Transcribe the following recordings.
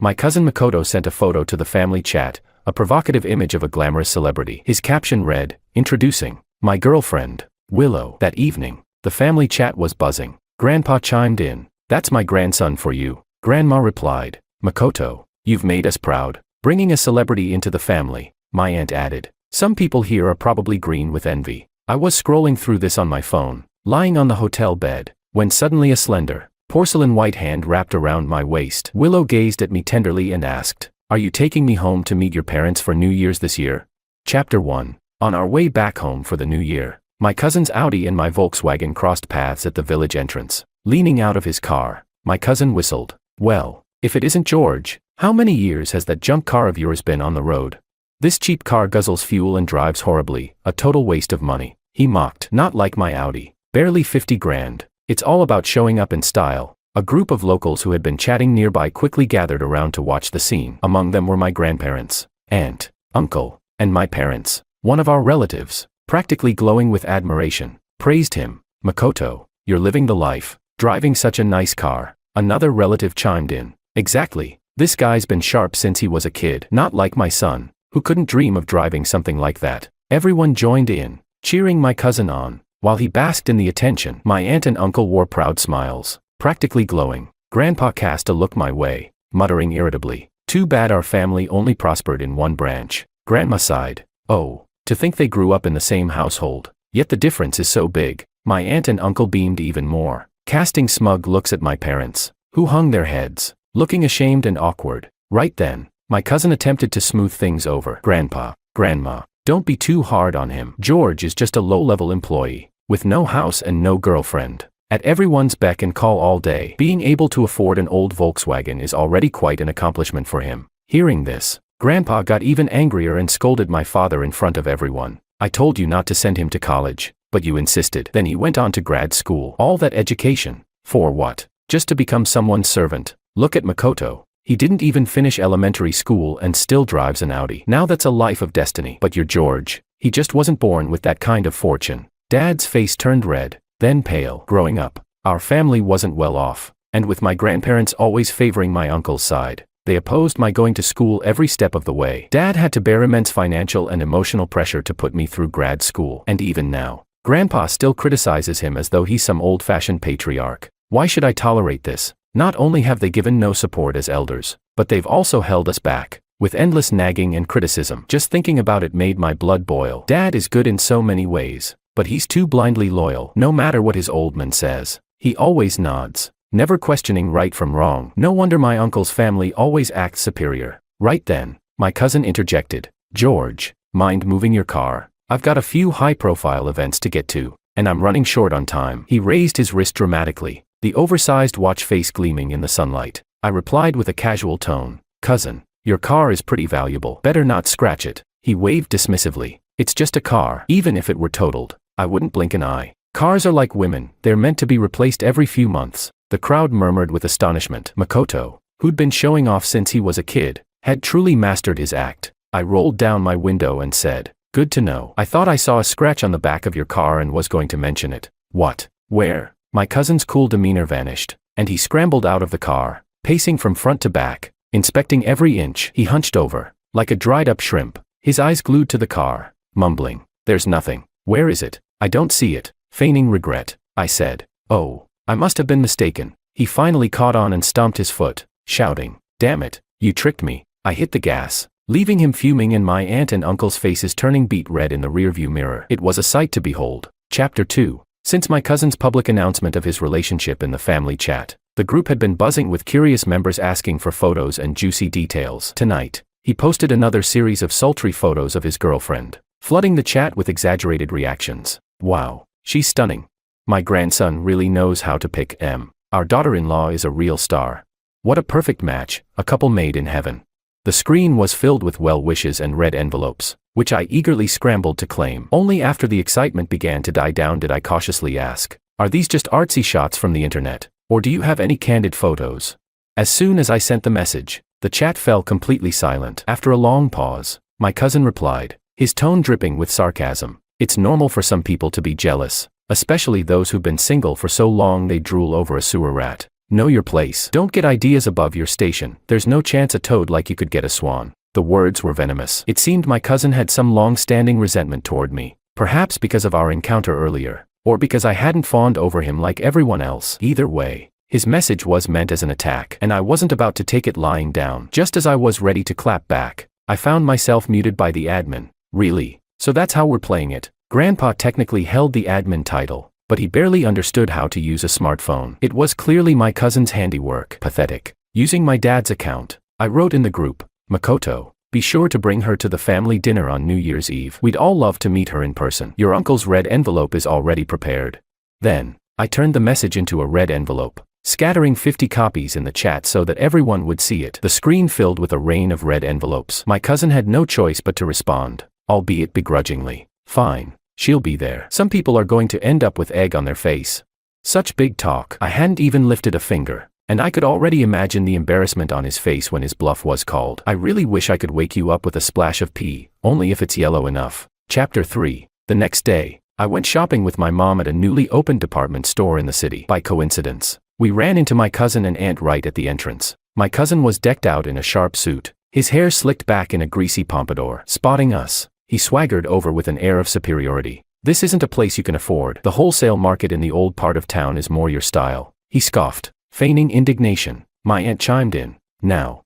My cousin Makoto sent a photo to the family chat, a provocative image of a glamorous celebrity. His caption read, "Introducing my girlfriend, Willow." That evening, the family chat was buzzing. Grandpa chimed in, "That's my grandson for you." Grandma replied, "Makoto, you've made us proud, bringing a celebrity into the family." My aunt added, "Some people here are probably green with envy." I was scrolling through this on my phone, lying on the hotel bed, when suddenly a slender, porcelain white hand wrapped around my waist. Willow gazed at me tenderly and asked, "Are you taking me home to meet your parents for New Year's this year?" Chapter 1. On our way back home for the new year, my cousin's Audi and my Volkswagen crossed paths at the village entrance. Leaning out of his car, my cousin whistled. "Well, if it isn't George, how many years has that junk car of yours been on the road? This cheap car guzzles fuel and drives horribly, a total waste of money," he mocked. "Not like my Audi, barely 50 grand. It's all about showing up in style." A group of locals who had been chatting nearby quickly gathered around to watch the scene. Among them were my grandparents, aunt, uncle, and my parents. One of our relatives, practically glowing with admiration, praised him. "Makoto, you're living the life, driving such a nice car." Another relative chimed in, "Exactly, this guy's been sharp since he was a kid. Not like my son, who couldn't dream of driving something like that." Everyone joined in, cheering my cousin on. While he basked in the attention, my aunt and uncle wore proud smiles, practically glowing. Grandpa cast a look my way, muttering irritably, "Too bad our family only prospered in one branch." Grandma sighed, "Oh, to think they grew up in the same household, yet the difference is so big." My aunt and uncle beamed even more, casting smug looks at my parents, who hung their heads, looking ashamed and awkward. Right then, my cousin attempted to smooth things over. "Grandpa, Grandma, don't be too hard on him. George is just a low-level employee, with no house and no girlfriend. At everyone's beck and call all day. Being able to afford an old Volkswagen is already quite an accomplishment for him." Hearing this, Grandpa got even angrier and scolded my father in front of everyone. "I told you not to send him to college, but you insisted." Then he went on to grad school. All that education, for what? Just to become someone's servant. Look at Makoto. He didn't even finish elementary school and still drives an Audi. Now that's a life of destiny. But your George, he just wasn't born with that kind of fortune. Dad's face turned red, then pale. Growing up, our family wasn't well off, and with my grandparents always favoring my uncle's side, they opposed my going to school every step of the way. Dad had to bear immense financial and emotional pressure to put me through grad school. And even now, Grandpa still criticizes him as though he's some old-fashioned patriarch. Why should I tolerate this? Not only have they given no support as elders, but they've also held us back, with endless nagging and criticism. Just thinking about it made my blood boil. Dad is good in so many ways, but he's too blindly loyal. No matter what his old man says, he always nods, never questioning right from wrong. No wonder my uncle's family always acts superior. Right then, my cousin interjected, "George, mind moving your car? I've got a few high-profile events to get to, and I'm running short on time." He raised his wrist dramatically, the oversized watch face gleaming in the sunlight. I replied with a casual tone, "Cousin, your car is pretty valuable. Better not scratch it." He waved dismissively. "It's just a car. Even if it were totaled, I wouldn't blink an eye. Cars are like women, they're meant to be replaced every few months." The crowd murmured with astonishment. Makoto, who'd been showing off since he was a kid, had truly mastered his act. I rolled down my window and said, "Good to know. I thought I saw a scratch on the back of your car and was going to mention it." "What? Where?" My cousin's cool demeanor vanished, and he scrambled out of the car, pacing from front to back, inspecting every inch. He hunched over, like a dried-up shrimp, his eyes glued to the car, mumbling, "There's nothing." "Where is it?" "I don't see it." Feigning regret, I said, "Oh, I must have been mistaken." He finally caught on and stomped his foot, shouting, "Damn it, you tricked me." I hit the gas, leaving him fuming and my aunt and uncle's faces turning beet red in the rearview mirror. It was a sight to behold. Chapter 2. Since my cousin's public announcement of his relationship in the family chat, the group had been buzzing with curious members asking for photos and juicy details. Tonight, he posted another series of sultry photos of his girlfriend, flooding the chat with exaggerated reactions. "Wow, she's stunning. My grandson really knows how to pick em. Our daughter-in-law is a real star. What a perfect match, a couple made in heaven." The screen was filled with well wishes and red envelopes, which I eagerly scrambled to claim. Only after the excitement began to die down did I cautiously ask, "Are these just artsy shots from the internet, or do you have any candid photos?" As soon as I sent the message, the chat fell completely silent. After a long pause, my cousin replied, his tone dripping with sarcasm, "It's normal for some people to be jealous, especially those who've been single for so long they drool over a sewer rat." Know your place. Don't get ideas above your station. There's no chance a toad like you could get a swan. The words were venomous. It seemed my cousin had some long-standing resentment toward me, perhaps because of our encounter earlier, or because I hadn't fawned over him like everyone else. Either way, his message was meant as an attack, and I wasn't about to take it lying down. Just as I was ready to clap back, I found myself muted by the admin. Really? So that's how we're playing it? Grandpa technically held the admin title, but he barely understood how to use a smartphone. It was clearly my cousin's handiwork. Pathetic. Using my dad's account, I wrote in the group, "Makoto, be sure to bring her to the family dinner on New Year's Eve. We'd all love to meet her in person. Your uncle's red envelope is already prepared." Then, I turned the message into a red envelope, scattering 50 copies in the chat so that everyone would see it. The screen filled with a rain of red envelopes. My cousin had no choice but to respond, albeit begrudgingly. "Fine, she'll be there. Some people are going to end up with egg on their face." Such big talk. I hadn't even lifted a finger, and I could already imagine the embarrassment on his face when his bluff was called. "I really wish I could wake you up with a splash of pee, only if it's yellow enough." Chapter 3. The next day, I went shopping with my mom at a newly opened department store in the city. By coincidence, we ran into my cousin and aunt right at the entrance. My cousin was decked out in a sharp suit, his hair slicked back in a greasy pompadour. Spotting us, he swaggered over with an air of superiority. "This isn't a place you can afford. The wholesale market in the old part of town is more your style," he scoffed. Feigning indignation, my aunt chimed in. Now,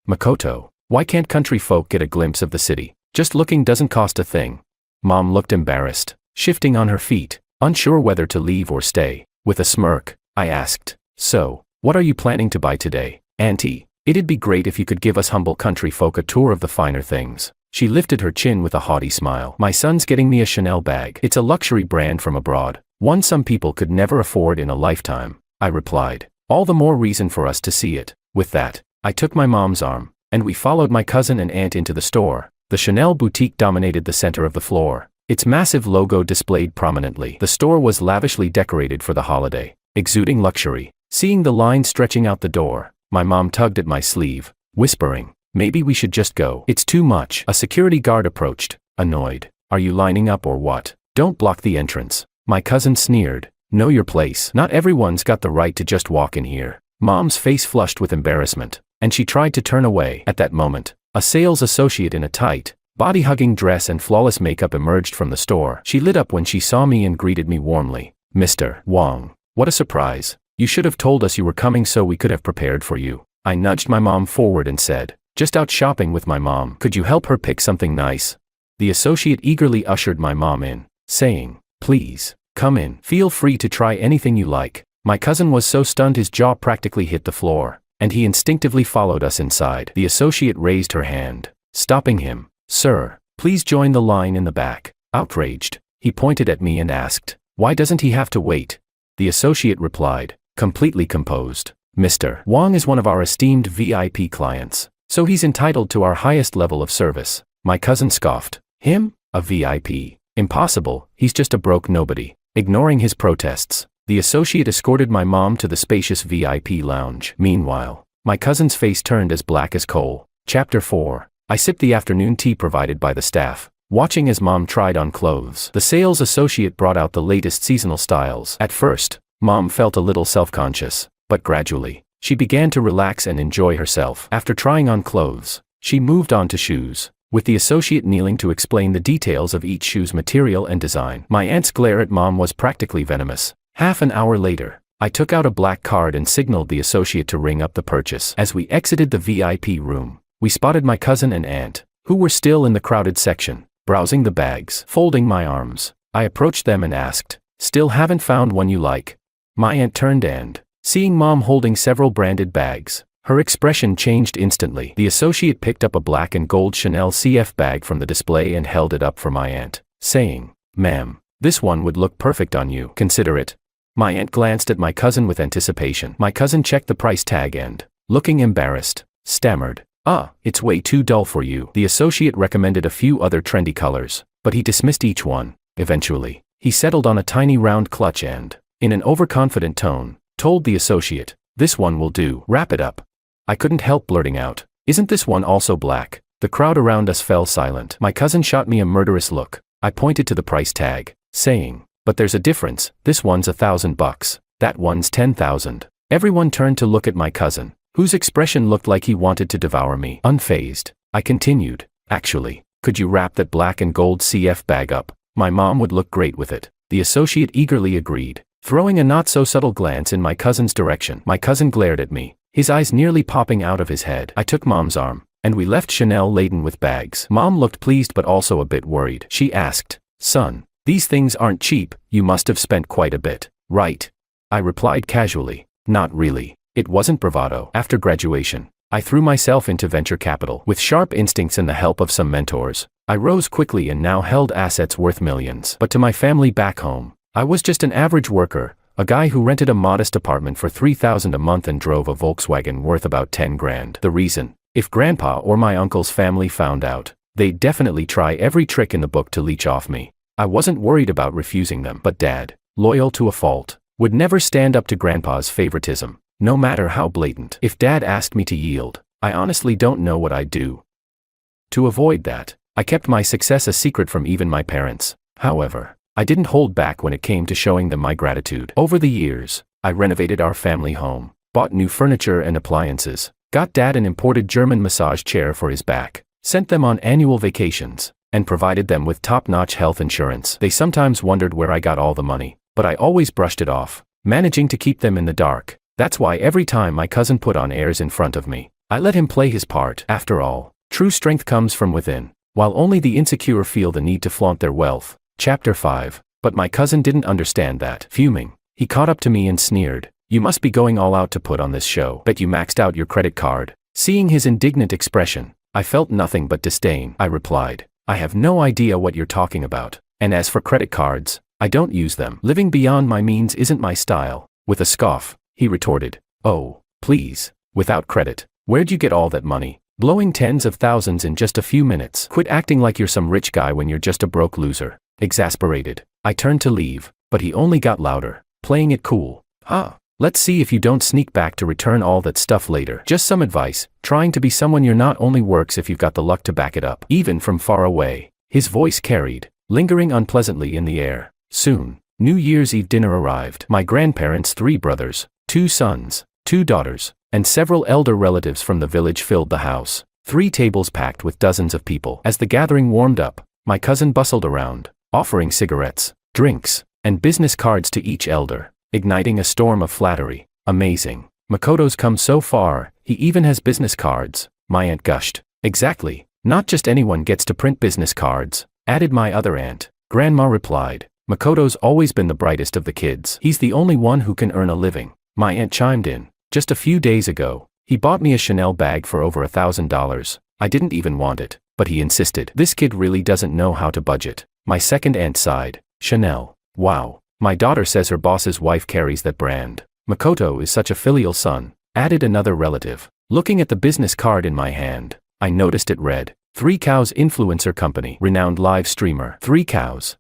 Makoto, why can't country folk get a glimpse of the city? Just looking doesn't cost a thing." Mom looked embarrassed, shifting on her feet, unsure whether to leave or stay. With a smirk, I asked, "So, what are you planning to buy today, Auntie? It'd be great if you could give us humble country folk a tour of the finer things." She lifted her chin with a haughty smile. "My son's getting me a Chanel bag. It's a luxury brand from abroad, one some people could never afford in a lifetime," I replied. "All the more reason for us to see it." With that, I took my mom's arm, and we followed my cousin and aunt into the store. The Chanel boutique dominated the center of the floor, its massive logo displayed prominently. The store was lavishly decorated for the holiday, exuding luxury. Seeing the line stretching out the door, my mom tugged at my sleeve, whispering, "Maybe we should just go. It's too much." A security guard approached, annoyed. "Are you lining up or what? Don't block the entrance." My cousin sneered. "Know your place. Not everyone's got the right to just walk in here." Mom's face flushed with embarrassment, and she tried to turn away. At that moment, a sales associate in a tight, body-hugging dress and flawless makeup emerged from the store. She lit up when she saw me and greeted me warmly. "Mr. Wong, what a surprise. You should have told us you were coming so we could have prepared for you." I nudged my mom forward and said, "Just out shopping with my mom. Could you help her pick something nice?" The associate eagerly ushered my mom in, saying, "Please, come in. Feel free to try anything you like." My cousin was so stunned his jaw practically hit the floor, and he instinctively followed us inside. The associate raised her hand, stopping him. "Sir, please join the line in the back." Outraged, he pointed at me and asked, "Why doesn't he have to wait?" The associate replied, completely composed, "Mr. Wong is one of our esteemed VIP clients, so he's entitled to our highest level of service." My cousin scoffed. "Him? A VIP? Impossible, he's just a broke nobody." Ignoring his protests, the associate escorted my mom to the spacious VIP lounge. Meanwhile, my cousin's face turned as black as coal. Chapter 4. I sipped the afternoon tea provided by the staff, watching as Mom tried on clothes. The sales associate brought out the latest seasonal styles. At first, Mom felt a little self-conscious, but gradually, she began to relax and enjoy herself. After trying on clothes, she moved on to shoes, with the associate kneeling to explain the details of each shoe's material and design. My aunt's glare at Mom was practically venomous. Half an hour later, I took out a black card and signaled the associate to ring up the purchase. As we exited the VIP room, we spotted my cousin and aunt, who were still in the crowded section, browsing the bags. Folding my arms, I approached them and asked, "Still haven't found one you like?" My aunt turned and, seeing Mom holding several branded bags, her expression changed instantly. The associate picked up a black and gold Chanel CF bag from the display and held it up for my aunt, saying, "Ma'am, this one would look perfect on you. Consider it." My aunt glanced at my cousin with anticipation. My cousin checked the price tag and, looking embarrassed, stammered, It's way too dull for you." The associate recommended a few other trendy colors, but he dismissed each one. Eventually, he settled on a tiny round clutch and, in an overconfident tone, told the associate, "This one will do. Wrap it up." I couldn't help blurting out, "Isn't this one also black?" The crowd around us fell silent. My cousin shot me a murderous look. I pointed to the price tag, saying, "But there's a difference. This one's $1,000. That one's $10,000. Everyone turned to look at my cousin, whose expression looked like he wanted to devour me. Unfazed, I continued, actually, could you wrap that black and gold CF bag up? My mom would look great with it. The associate eagerly agreed, throwing a not-so-subtle glance in my cousin's direction. My cousin glared at me, his eyes nearly popping out of his head. I took Mom's arm, and we left Chanel laden with bags. Mom looked pleased but also a bit worried. She asked, "Son, these things aren't cheap, you must have spent quite a bit, right?" I replied casually, "Not really." It wasn't bravado. After graduation, I threw myself into venture capital. With sharp instincts and the help of some mentors, I rose quickly and now held assets worth millions. But to my family back home, I was just an average worker, a guy who rented a modest apartment for $3,000 a month and drove a Volkswagen worth about 10 grand. The reason? If Grandpa or my uncle's family found out, they'd definitely try every trick in the book to leech off me. I wasn't worried about refusing them. But Dad, loyal to a fault, would never stand up to Grandpa's favoritism, no matter how blatant. If Dad asked me to yield, I honestly don't know what I'd do. To avoid that, I kept my success a secret from even my parents. However, I didn't hold back when it came to showing them my gratitude. Over the years, I renovated our family home, bought new furniture and appliances, got Dad an imported German massage chair for his back, sent them on annual vacations, and provided them with top-notch health insurance. They sometimes wondered where I got all the money, but I always brushed it off, managing to keep them in the dark. That's why every time my cousin put on airs in front of me, I let him play his part. After all, true strength comes from within, while only the insecure feel the need to flaunt their wealth. Chapter 5. But my cousin didn't understand that. Fuming, he caught up to me and sneered, "You must be going all out to put on this show. Bet you maxed out your credit card." Seeing his indignant expression, I felt nothing but disdain. I replied, "I have no idea what you're talking about, and as for credit cards, I don't use them. Living beyond my means isn't my style." With a scoff, he retorted, "Oh, please, without credit, where'd you get all that money? Blowing tens of thousands in just a few minutes. Quit acting like you're some rich guy when you're just a broke loser." Exasperated, I turned to leave, but he only got louder, playing it cool. Let's see if you don't sneak back to return all that stuff later. Just some advice, trying to be someone you're not only works if you've got the luck to back it up." Even from far away, his voice carried, lingering unpleasantly in the air. Soon, New Year's Eve dinner arrived. My grandparents' 3 brothers, 2 sons, 2 daughters, and several elder relatives from the village filled the house. 3 tables packed with dozens of people. As the gathering warmed up, my cousin bustled around, offering cigarettes, drinks, and business cards to each elder, igniting a storm of flattery. "Amazing. Makoto's come so far, he even has business cards," my aunt gushed. "Exactly, not just anyone gets to print business cards," added my other aunt. Grandma replied, "Makoto's always been the brightest of the kids. He's the only one who can earn a living." My aunt chimed in, "Just a few days ago, he bought me a Chanel bag for over $1,000. I didn't even want it, but he insisted. This kid really doesn't know how to budget." My second aunt sighed, "Chanel. Wow. My daughter says her boss's wife carries that brand. Makoto is such a filial son," added another relative. Looking at the business card in my hand, I noticed it read, 3 Cows Influencer Company, renowned live streamer. 3 Cows.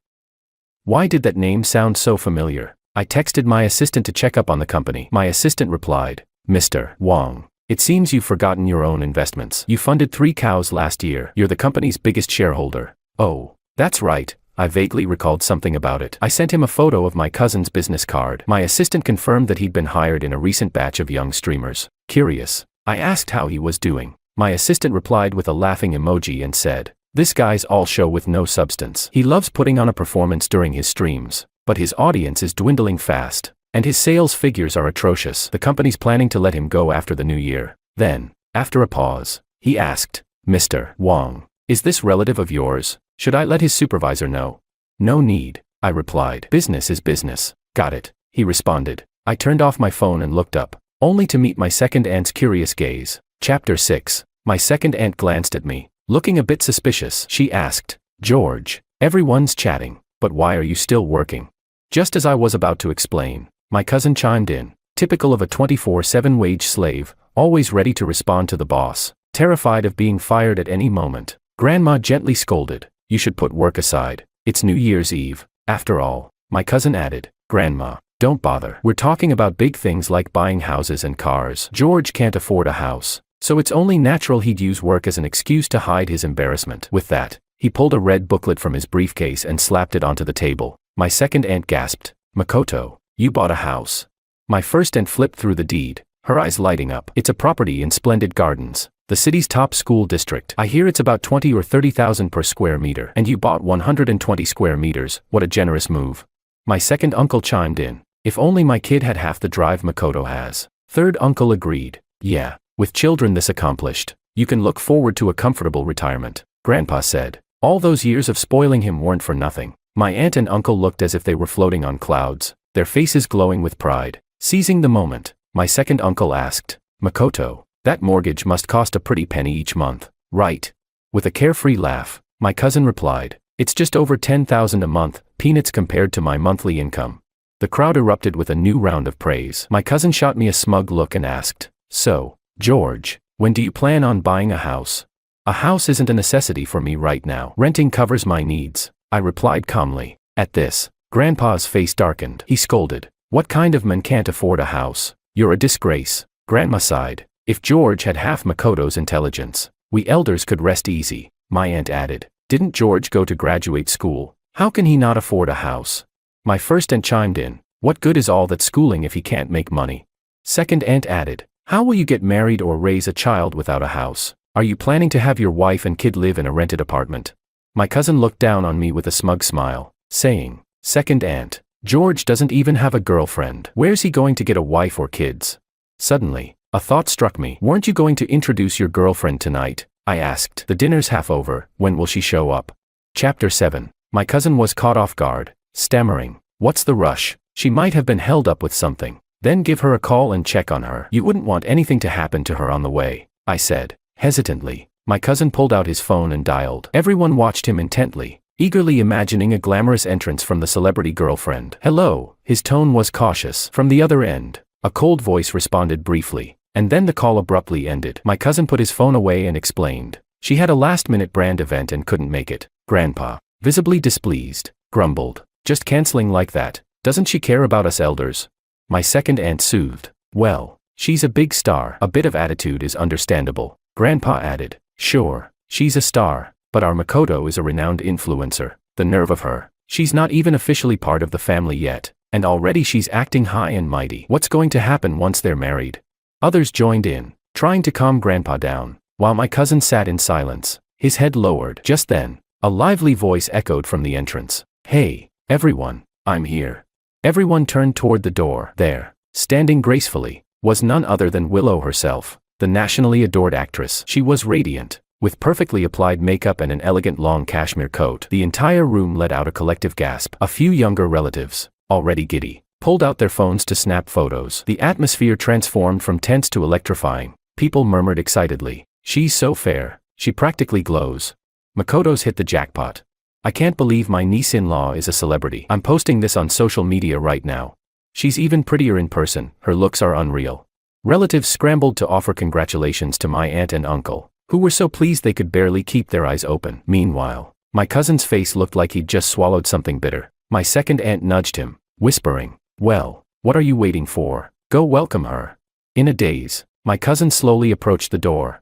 Why did that name sound so familiar? I texted my assistant to check up on the company. My assistant replied, "Mr. Wong, it seems you've forgotten your own investments. You funded 3 Cows last year. You're the company's biggest shareholder." "Oh, that's right." I vaguely recalled something about it. I sent him a photo of my cousin's business card. My assistant confirmed that he'd been hired in a recent batch of young streamers. Curious, I asked how he was doing. My assistant replied with a laughing emoji and said, "This guy's all show with no substance. He loves putting on a performance during his streams, but his audience is dwindling fast, and his sales figures are atrocious. The company's planning to let him go after the new year." Then, after a pause, he asked, "Mr. Wong, is this relative of yours? Should I let his supervisor know?" "No need," I replied. "Business is business." "Got it," he responded. I turned off my phone and looked up, only to meet my second aunt's curious gaze. Chapter 6. My second aunt glanced at me, looking a bit suspicious. She asked, "George, everyone's chatting, but why are you still working?" Just as I was about to explain, my cousin chimed in, typical of a 24/7 wage slave, always ready to respond to the boss, terrified of being fired at any moment. Grandma gently scolded, "You should put work aside. It's New Year's Eve, after all." My cousin added, "Grandma, don't bother. We're talking about big things like buying houses and cars. George can't afford a house, so it's only natural he'd use work as an excuse to hide his embarrassment." With that, he pulled a red booklet from his briefcase and slapped it onto the table. My second aunt gasped, "Makoto, you bought a house?" My first aunt flipped through the deed, her eyes lighting up. It's a property in Splendid Gardens, the city's top school district. I hear it's about 20 or 30,000 per square meter. And you bought 120 square meters, what a generous move. My second uncle chimed in. If only my kid had half the drive Makoto has. Third uncle agreed. Yeah, with children this accomplished, you can look forward to a comfortable retirement, Grandpa said. All those years of spoiling him weren't for nothing. My aunt and uncle looked as if they were floating on clouds, their faces glowing with pride. Seizing the moment, my second uncle asked, Makoto, that mortgage must cost a pretty penny each month, right? With a carefree laugh, my cousin replied, it's just over 10,000 a month, peanuts compared to my monthly income. The crowd erupted with a new round of praise. My cousin shot me a smug look and asked, so, George, when do you plan on buying a house? A house isn't a necessity for me right now. Renting covers my needs, I replied calmly. At this, Grandpa's face darkened. He scolded, what kind of man can't afford a house? You're a disgrace. Grandma sighed. If George had half Makoto's intelligence, we elders could rest easy. My aunt added, didn't George go to graduate school? How can he not afford a house? My first aunt chimed in, what good is all that schooling if he can't make money? Second aunt added, how will you get married or raise a child without a house? Are you planning to have your wife and kid live in a rented apartment? My cousin looked down on me with a smug smile, saying, second aunt, George doesn't even have a girlfriend. Where's he going to get a wife or kids? Suddenly, a thought struck me. Weren't you going to introduce your girlfriend tonight? I asked. The dinner's half over, when will she show up? Chapter 7. My cousin was caught off guard, stammering, what's the rush? She might have been held up with something. Then give her a call and check on her. You wouldn't want anything to happen to her on the way, I said, hesitantly. My cousin pulled out his phone and dialed. Everyone watched him intently, eagerly imagining a glamorous entrance from the celebrity girlfriend. Hello, his tone was cautious. From the other end, a cold voice responded briefly, and then the call abruptly ended. My cousin put his phone away and explained. She had a last-minute brand event and couldn't make it. Grandpa, visibly displeased, grumbled. Just canceling like that, doesn't she care about us elders? My second aunt soothed. Well, she's a big star. A bit of attitude is understandable. Grandpa added. Sure, she's a star, but our Makoto is a renowned influencer. The nerve of her. She's not even officially part of the family yet, and already she's acting high and mighty. What's going to happen once they're married? Others joined in, trying to calm Grandpa down, while my cousin sat in silence, his head lowered. Just then, a lively voice echoed from the entrance. Hey, everyone, I'm here. Everyone turned toward the door. There, standing gracefully, was none other than Willow herself, the nationally adored actress. She was radiant, with perfectly applied makeup and an elegant long cashmere coat. The entire room let out a collective gasp. A few younger relatives, already giddy, pulled out their phones to snap photos. The atmosphere transformed from tense to electrifying. People murmured excitedly, she's so fair, she practically glows. Makoto's hit the jackpot. I can't believe my niece-in-law is a celebrity. I'm posting this on social media right now. She's even prettier in person, her looks are unreal. Relatives scrambled to offer congratulations to my aunt and uncle, who were so pleased they could barely keep their eyes open. Meanwhile, my cousin's face looked like he'd just swallowed something bitter. My second aunt nudged him, whispering, well, what are you waiting for? Go welcome her. In a daze, my cousin slowly approached the door.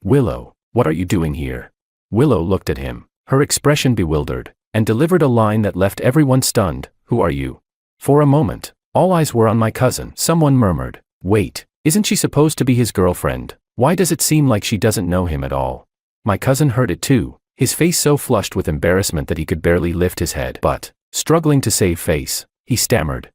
Willow, what are you doing here? Willow looked at him, her expression bewildered, and delivered a line that left everyone stunned. Who are you? For a moment, all eyes were on my cousin. Someone murmured, wait, isn't she supposed to be his girlfriend? Why does it seem like she doesn't know him at all? My cousin heard it too, his face so flushed with embarrassment that he could barely lift his head. But, struggling to save face, he stammered,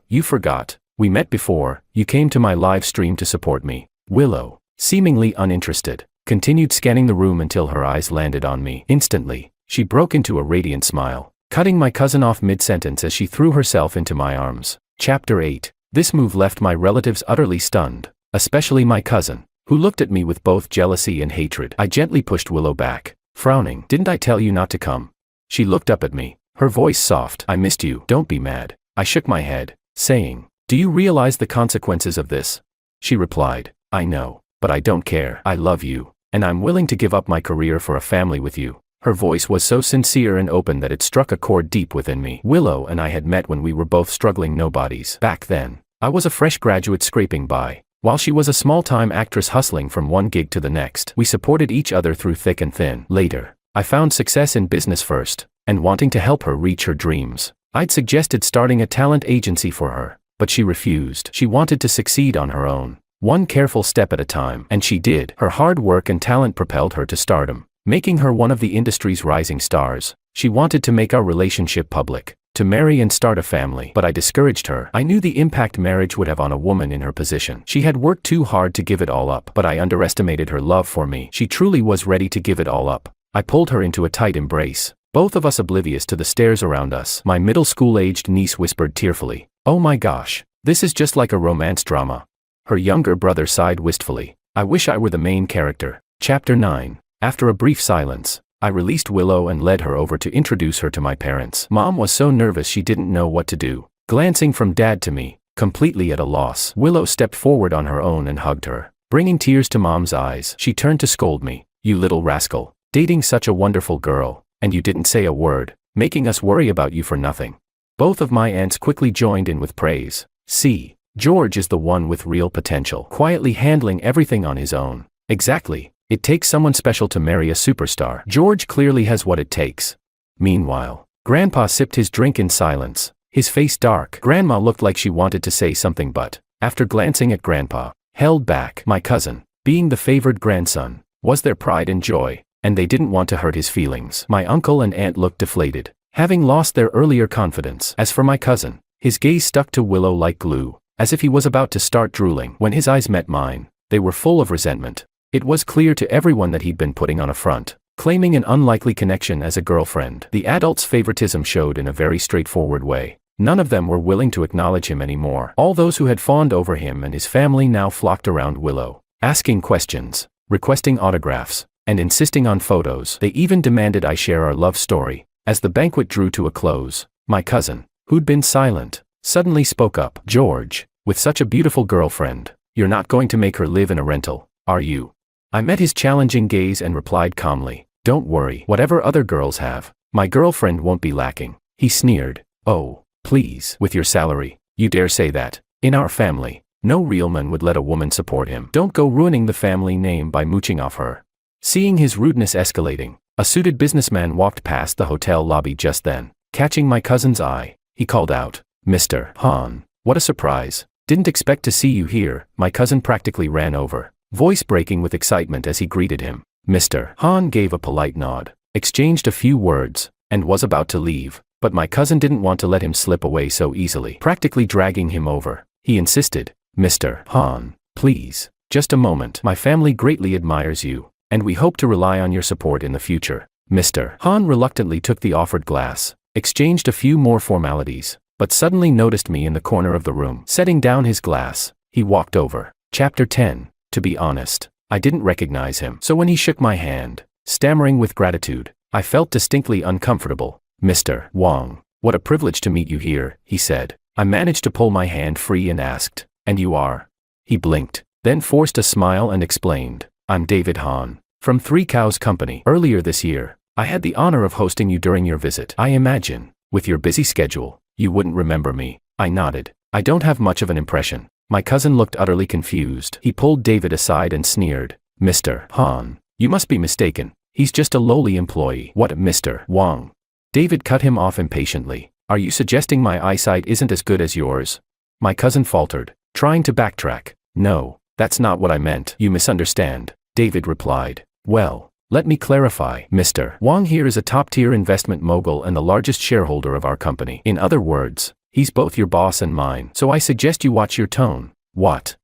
you forgot, we met before, you came to my live stream to support me. Willow, seemingly uninterested, continued scanning the room until her eyes landed on me. Instantly, she broke into a radiant smile, cutting my cousin off mid-sentence as she threw herself into my arms. Chapter 8. This move left my relatives utterly stunned, especially my cousin, who looked at me with both jealousy and hatred. I gently pushed Willow back, frowning. Didn't I tell you not to come? She looked up at me, her voice soft. I missed you. Don't be mad. I shook my head, saying, do you realize the consequences of this? She replied, I know, but I don't care. I love you, and I'm willing to give up my career for a family with you. Her voice was so sincere and open that it struck a chord deep within me. Willow and I had met when we were both struggling nobodies. Back then, I was a fresh graduate scraping by, while she was a small-time actress hustling from one gig to the next. We supported each other through thick and thin. Later, I found success in business first, and wanting to help her reach her dreams, I'd suggested starting a talent agency for her. but she refused. She wanted to succeed on her own, one careful step at a time, and she did. Her hard work and talent propelled her to stardom, making her one of the industry's rising stars. She wanted to make our relationship public, to marry and start a family, but I discouraged her. I knew the impact marriage would have on a woman in her position. She had worked too hard to give it all up, but I underestimated her love for me. She truly was ready to give it all up. I pulled her into a tight embrace, both of us oblivious to the stares around us. My middle school-aged niece whispered tearfully, "Oh my gosh, this is just like a romance drama." Her younger brother sighed wistfully, "I wish I were the main character." Chapter 9. After a brief silence, I released Willow and led her over to introduce her to my parents. Mom was so nervous she didn't know what to do. Glancing from Dad to me, completely at a loss, Willow stepped forward on her own and hugged her, bringing tears to Mom's eyes. She turned to scold me, "You little rascal, dating such a wonderful girl, and you didn't say a word, making us worry about you for nothing." Both of my aunts quickly joined in with praise. "See, George is the one with real potential, quietly handling everything on his own." Exactly. It takes someone special to marry a superstar. George clearly has what it takes. Meanwhile, Grandpa sipped his drink in silence, his face dark. Grandma looked like she wanted to say something but, after glancing at Grandpa, held back. My cousin, being the favored grandson, was their pride and joy, and they didn't want to hurt his feelings. My uncle and aunt looked deflated, having lost their earlier confidence. As for my cousin, his gaze stuck to Willow like glue, as if he was about to start drooling. When his eyes met mine, they were full of resentment. It was clear to everyone that he'd been putting on a front, claiming an unlikely connection as a girlfriend. The adults' favoritism showed in a very straightforward way. None of them were willing to acknowledge him anymore. All those who had fawned over him and his family now flocked around Willow, asking questions, requesting autographs, and insisting on photos. They even demanded I share our love story. As the banquet drew to a close, my cousin, who'd been silent, suddenly spoke up. "George, with such a beautiful girlfriend, you're not going to make her live in a rental, are you?" I met his challenging gaze and replied calmly, "Don't worry, whatever other girls have, my girlfriend won't be lacking." He sneered, "Oh, please, with your salary, you dare say that? In our family, no real man would let a woman support him. Don't go ruining the family name by mooching off her." Seeing his rudeness escalating, a suited businessman walked past the hotel lobby just then. Catching my cousin's eye, he called out, "Mr. Han, what a surprise. Didn't expect to see you here." My cousin practically ran over, voice breaking with excitement as he greeted him. Mr. Han gave a polite nod, exchanged a few words, and was about to leave, but my cousin didn't want to let him slip away so easily. Practically dragging him over, he insisted, "Mr. Han, please, just a moment. My family greatly admires you, and we hope to rely on your support in the future." Mr. Han reluctantly took the offered glass, exchanged a few more formalities, but suddenly noticed me in the corner of the room. Setting down his glass, he walked over. Chapter 10. To be honest, I didn't recognize him. So when he shook my hand, stammering with gratitude, I felt distinctly uncomfortable. "Mr. Wang, what a privilege to meet you here," he said. I managed to pull my hand free and asked, "And you are?" He blinked, then forced a smile and explained, "I'm David Han, from Three Cows Company. Earlier this year, I had the honor of hosting you during your visit. I imagine, with your busy schedule, you wouldn't remember me." I nodded. "I don't have much of an impression." My cousin looked utterly confused. He pulled David aside and sneered, "Mr. Han, you must be mistaken. He's just a lowly employee." "What, Mr. Wang?" David cut him off impatiently. "Are you suggesting my eyesight isn't as good as yours?" My cousin faltered, trying to backtrack. "No, that's not what I meant. You misunderstand," David replied. "Well, let me clarify. Mr. Wang here is a top-tier investment mogul and the largest shareholder of our company. In other words, he's both your boss and mine, so I suggest you watch your tone." "What?"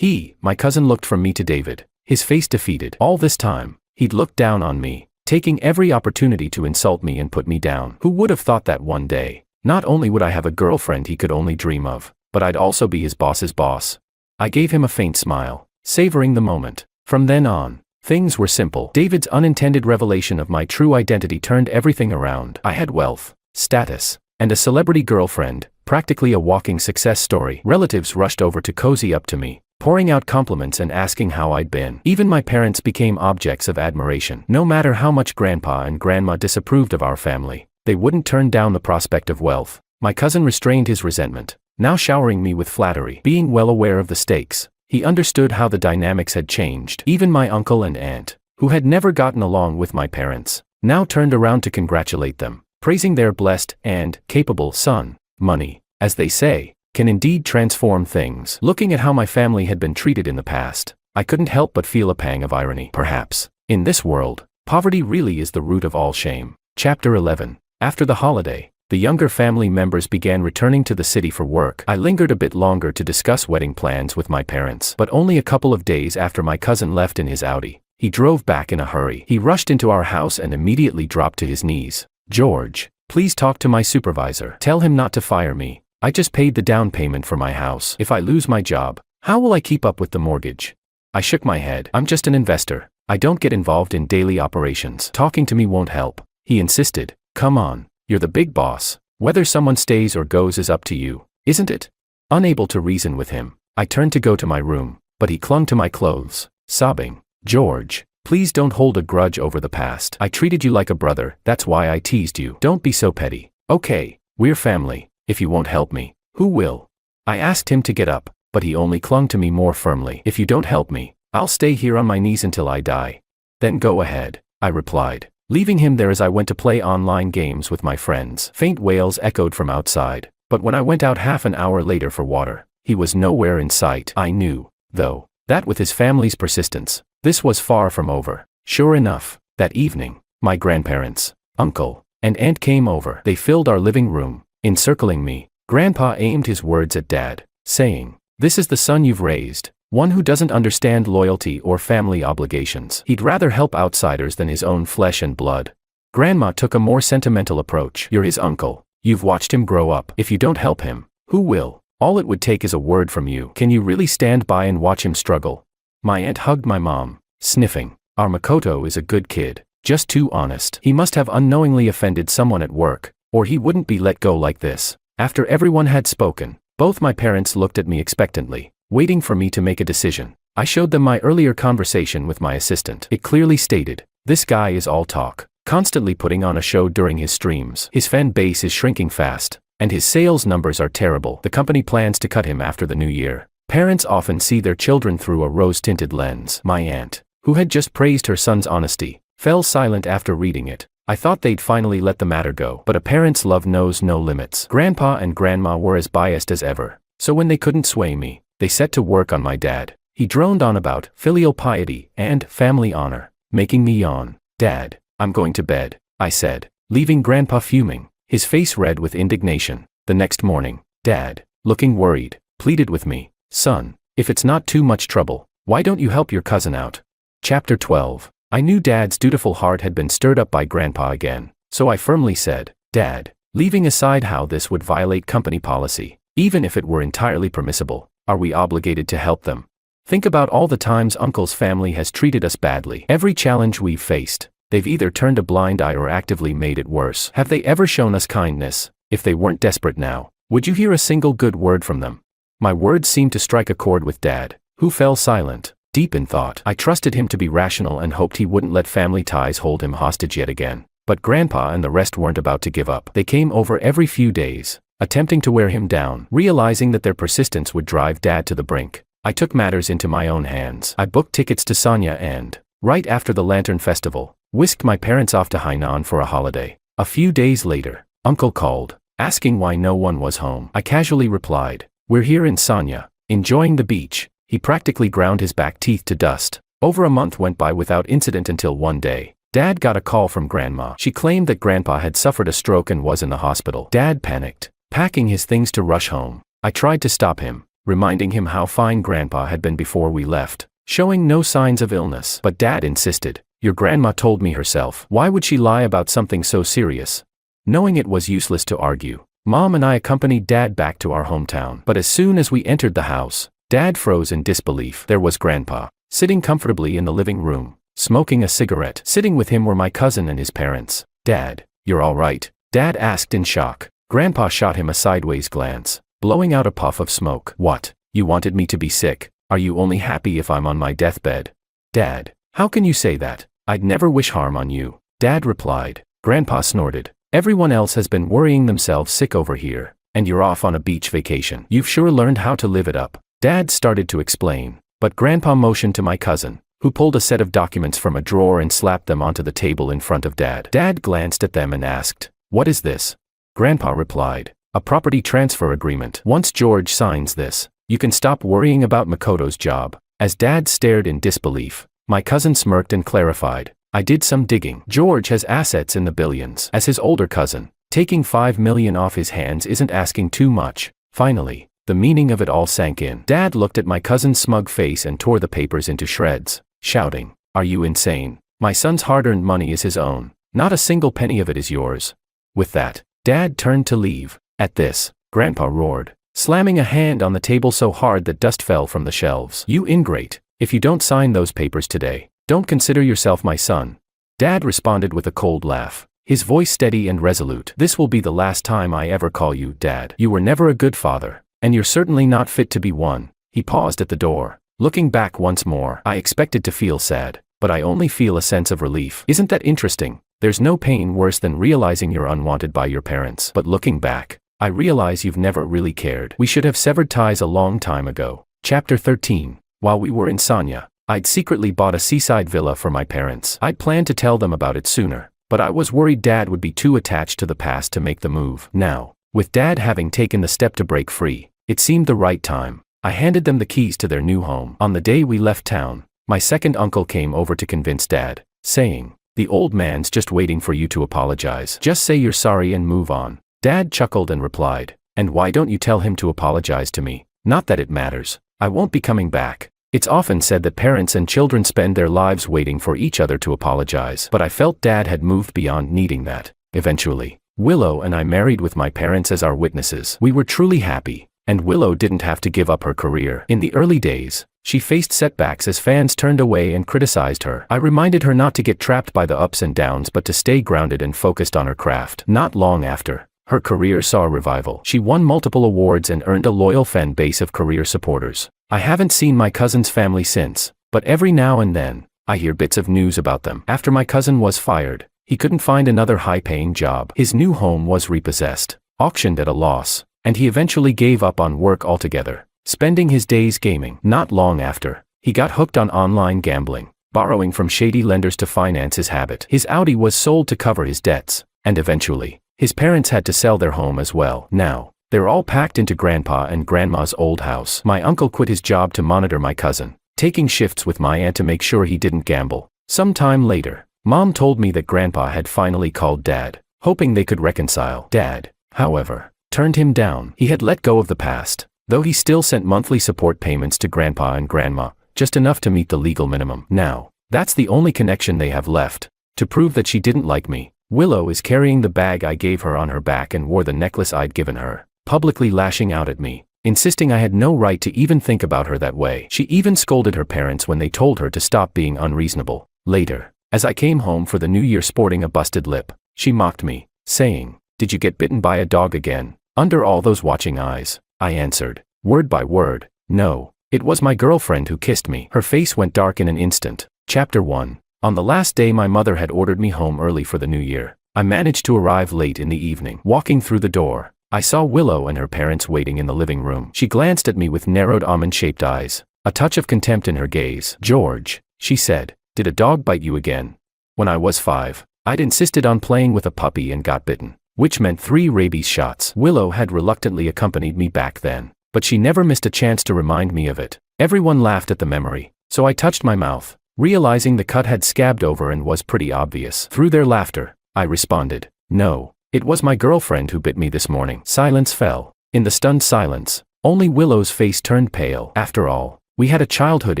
My cousin looked from me to David, his face defeated. All this time, he'd looked down on me, taking every opportunity to insult me and put me down. Who would have thought that one day, not only would I have a girlfriend he could only dream of, but I'd also be his boss's boss? I gave him a faint smile, savoring the moment. From then on, things were simple. David's unintended revelation of my true identity turned everything around. I had wealth, status, and a celebrity girlfriend, practically a walking success story. Relatives rushed over to cozy up to me, pouring out compliments and asking how I'd been. Even my parents became objects of admiration. No matter how much Grandpa and Grandma disapproved of our family, they wouldn't turn down the prospect of wealth. My cousin restrained his resentment, now showering me with flattery. Being well aware of the stakes, he understood how the dynamics had changed. Even my uncle and aunt, who had never gotten along with my parents, now turned around to congratulate them, praising their blessed and capable son. Money, as they say, can indeed transform things. Looking at how my family had been treated in the past, I couldn't help but feel a pang of irony. Perhaps, in this world, poverty really is the root of all shame. Chapter 11. After the holiday, the younger family members began returning to the city for work. I lingered a bit longer to discuss wedding plans with my parents, but only a couple of days after my cousin left in his Audi, he drove back in a hurry. He rushed into our house and immediately dropped to his knees. "George, please talk to my supervisor. Tell him not to fire me. I just paid the down payment for my house. If I lose my job, how will I keep up with the mortgage?" I shook my head. "I'm just an investor. I don't get involved in daily operations. Talking to me won't help." He insisted. "Come on, you're the big boss. Whether someone stays or goes is up to you, isn't it?" Unable to reason with him, I turned to go to my room, but he clung to my clothes, sobbing. "George, please don't hold a grudge over the past. I treated you like a brother, that's why I teased you. Don't be so petty. Okay, we're family. If you won't help me, who will?" I asked him to get up, but he only clung to me more firmly. "If you don't help me, I'll stay here on my knees until I die." "Then go ahead," I replied, leaving him there as I went to play online games with my friends. Faint wails echoed from outside, but when I went out half an hour later for water, he was nowhere in sight. I knew, though, that with his family's persistence, this was far from over. Sure enough, that evening, my grandparents, uncle, and aunt came over. They filled our living room, encircling me. Grandpa aimed his words at Dad, saying, "This is the son you've raised, one who doesn't understand loyalty or family obligations. He'd rather help outsiders than his own flesh and blood." Grandma took a more sentimental approach. "You're his uncle. You've watched him grow up. If you don't help him, who will? All it would take is a word from you. Can you really stand by and watch him struggle?" My aunt hugged my mom, sniffing. "Our Makoto is a good kid, just too honest. He must have unknowingly offended someone at work, or he wouldn't be let go like this." After everyone had spoken, both my parents looked at me expectantly, waiting for me to make a decision. I showed them my earlier conversation with my assistant. It clearly stated, "This guy is all talk, constantly putting on a show during his streams. His fan base is shrinking fast, and his sales numbers are terrible. The company plans to cut him after the new year." Parents often see their children through a rose-tinted lens. My aunt, who had just praised her son's honesty, fell silent after reading it. I thought they'd finally let the matter go, but a parent's love knows no limits. Grandpa and Grandma were as biased as ever, so when they couldn't sway me, they set to work on my dad. He droned on about filial piety and family honor, making me yawn. "Dad, I'm going to bed," I said, leaving Grandpa fuming, his face red with indignation. The next morning, Dad, looking worried, pleaded with me. "Son, if it's not too much trouble, why don't you help your cousin out?" Chapter 12. I knew Dad's dutiful heart had been stirred up by Grandpa again, so I firmly said, "Dad, leaving aside how this would violate company policy, even if it were entirely permissible, are we obligated to help them? Think about all the times Uncle's family has treated us badly. Every challenge we've faced, they've either turned a blind eye or actively made it worse. Have they ever shown us kindness? If they weren't desperate now, would you hear a single good word from them?" My words seemed to strike a chord with Dad, who fell silent, deep in thought. I trusted him to be rational and hoped he wouldn't let family ties hold him hostage yet again. But Grandpa and the rest weren't about to give up. They came over every few days, attempting to wear him down. Realizing that their persistence would drive Dad to the brink, I took matters into my own hands. I booked tickets to Sanya and, right after the Lantern Festival, whisked my parents off to Hainan for a holiday. A few days later, Uncle called, asking why no one was home. I casually replied, "We're here in Sanya, enjoying the beach." He practically ground his back teeth to dust. Over a month went by without incident until one day, Dad got a call from Grandma. She claimed that Grandpa had suffered a stroke and was in the hospital. Dad panicked, packing his things to rush home. I tried to stop him, reminding him how fine Grandpa had been before we left, showing no signs of illness. But Dad insisted, "Your grandma told me herself. Why would she lie about something so serious?" Knowing it was useless to argue, Mom and I accompanied Dad back to our hometown. But as soon as we entered the house, Dad froze in disbelief. There was Grandpa, sitting comfortably in the living room, smoking a cigarette. Sitting with him were my cousin and his parents. "Dad, you're all right?" Dad asked in shock. Grandpa shot him a sideways glance, blowing out a puff of smoke. "What, you wanted me to be sick? Are you only happy if I'm on my deathbed?" "Dad, how can you say that? I'd never wish harm on you," Dad replied. Grandpa snorted. "Everyone else has been worrying themselves sick over here, and you're off on a beach vacation. You've sure learned how to live it up." Dad started to explain, but Grandpa motioned to my cousin, who pulled a set of documents from a drawer and slapped them onto the table in front of Dad. Dad glanced at them and asked, "What is this?" Grandpa replied, A property transfer agreement. Once George signs this, you can stop worrying about Makoto's job. As Dad stared in disbelief, my cousin smirked and clarified, I did some digging. George has assets in the billions. As his older cousin, taking $5 million off his hands isn't asking too much. Finally, the meaning of it all sank in. Dad looked at my cousin's smug face and tore the papers into shreds, shouting, Are you insane? My son's hard-earned money is his own. Not a single penny of it is yours. With that, Dad turned to leave. At this, Grandpa roared, slamming a hand on the table so hard that dust fell from the shelves. You ingrate. If you don't sign those papers today, don't consider yourself my son. Dad responded with a cold laugh, his voice steady and resolute. This will be the last time I ever call you Dad. You were never a good father, and you're certainly not fit to be one. He paused at the door, looking back once more. I expected to feel sad, but I only feel a sense of relief. Isn't that interesting? There's no pain worse than realizing you're unwanted by your parents. But looking back, I realize you've never really cared. We should have severed ties a long time ago. Chapter 13. While we were in Sanya, I'd secretly bought a seaside villa for my parents. I'd planned to tell them about it sooner, but I was worried Dad would be too attached to the past to make the move. Now, with Dad having taken the step to break free, it seemed the right time. I handed them the keys to their new home. On the day we left town, my second uncle came over to convince Dad, saying, The old man's just waiting for you to apologize. Just say you're sorry and move on. Dad chuckled and replied, And why don't you tell him to apologize to me? Not that it matters. I won't be coming back. It's often said that parents and children spend their lives waiting for each other to apologize. But I felt Dad had moved beyond needing that. Eventually, Willow and I married with my parents as our witnesses. We were truly happy, and Willow didn't have to give up her career. In the early days, she faced setbacks as fans turned away and criticized her. I reminded her not to get trapped by the ups and downs but to stay grounded and focused on her craft. Not long after, her career saw a revival. She won multiple awards and earned a loyal fan base of career supporters. I haven't seen my cousin's family since, but every now and then, I hear bits of news about them. After my cousin was fired, he couldn't find another high-paying job. His new home was repossessed, auctioned at a loss, and he eventually gave up on work altogether, spending his days gaming. Not long after, he got hooked on online gambling, borrowing from shady lenders to finance his habit. His Audi was sold to cover his debts, and eventually, his parents had to sell their home as well. Now, they're all packed into Grandpa and Grandma's old house. My uncle quit his job to monitor my cousin, taking shifts with my aunt to make sure he didn't gamble. Sometime later, Mom told me that Grandpa had finally called Dad, hoping they could reconcile. Dad, however, turned him down. He had let go of the past, though he still sent monthly support payments to Grandpa and Grandma, just enough to meet the legal minimum. Now, that's the only connection they have left. To prove that she didn't like me, Willow is carrying the bag I gave her on her back and wore the necklace I'd given her, publicly lashing out at me, insisting I had no right to even think about her that way. She even scolded her parents when they told her to stop being unreasonable. Later, as I came home for the new year sporting a busted lip, she mocked me, saying, Did you get bitten by a dog again? Under all those watching eyes, I answered, word by word, No, it was my girlfriend who kissed me. Her face went dark in an instant. Chapter 1. On the last day my mother had ordered me home early for the new year, I managed to arrive late in the evening. Walking through the door, I saw Willow and her parents waiting in the living room. She glanced at me with narrowed almond-shaped eyes, a touch of contempt in her gaze. George, she said, did a dog bite you again? When I was 5, I'd insisted on playing with a puppy and got bitten, which meant 3 rabies shots. Willow had reluctantly accompanied me back then, but she never missed a chance to remind me of it. Everyone laughed at the memory, so I touched my mouth, realizing the cut had scabbed over and was pretty obvious. Through their laughter, I responded, No. It was my girlfriend who bit me this morning. Silence fell. In the stunned silence, only Willow's face turned pale. After all, we had a childhood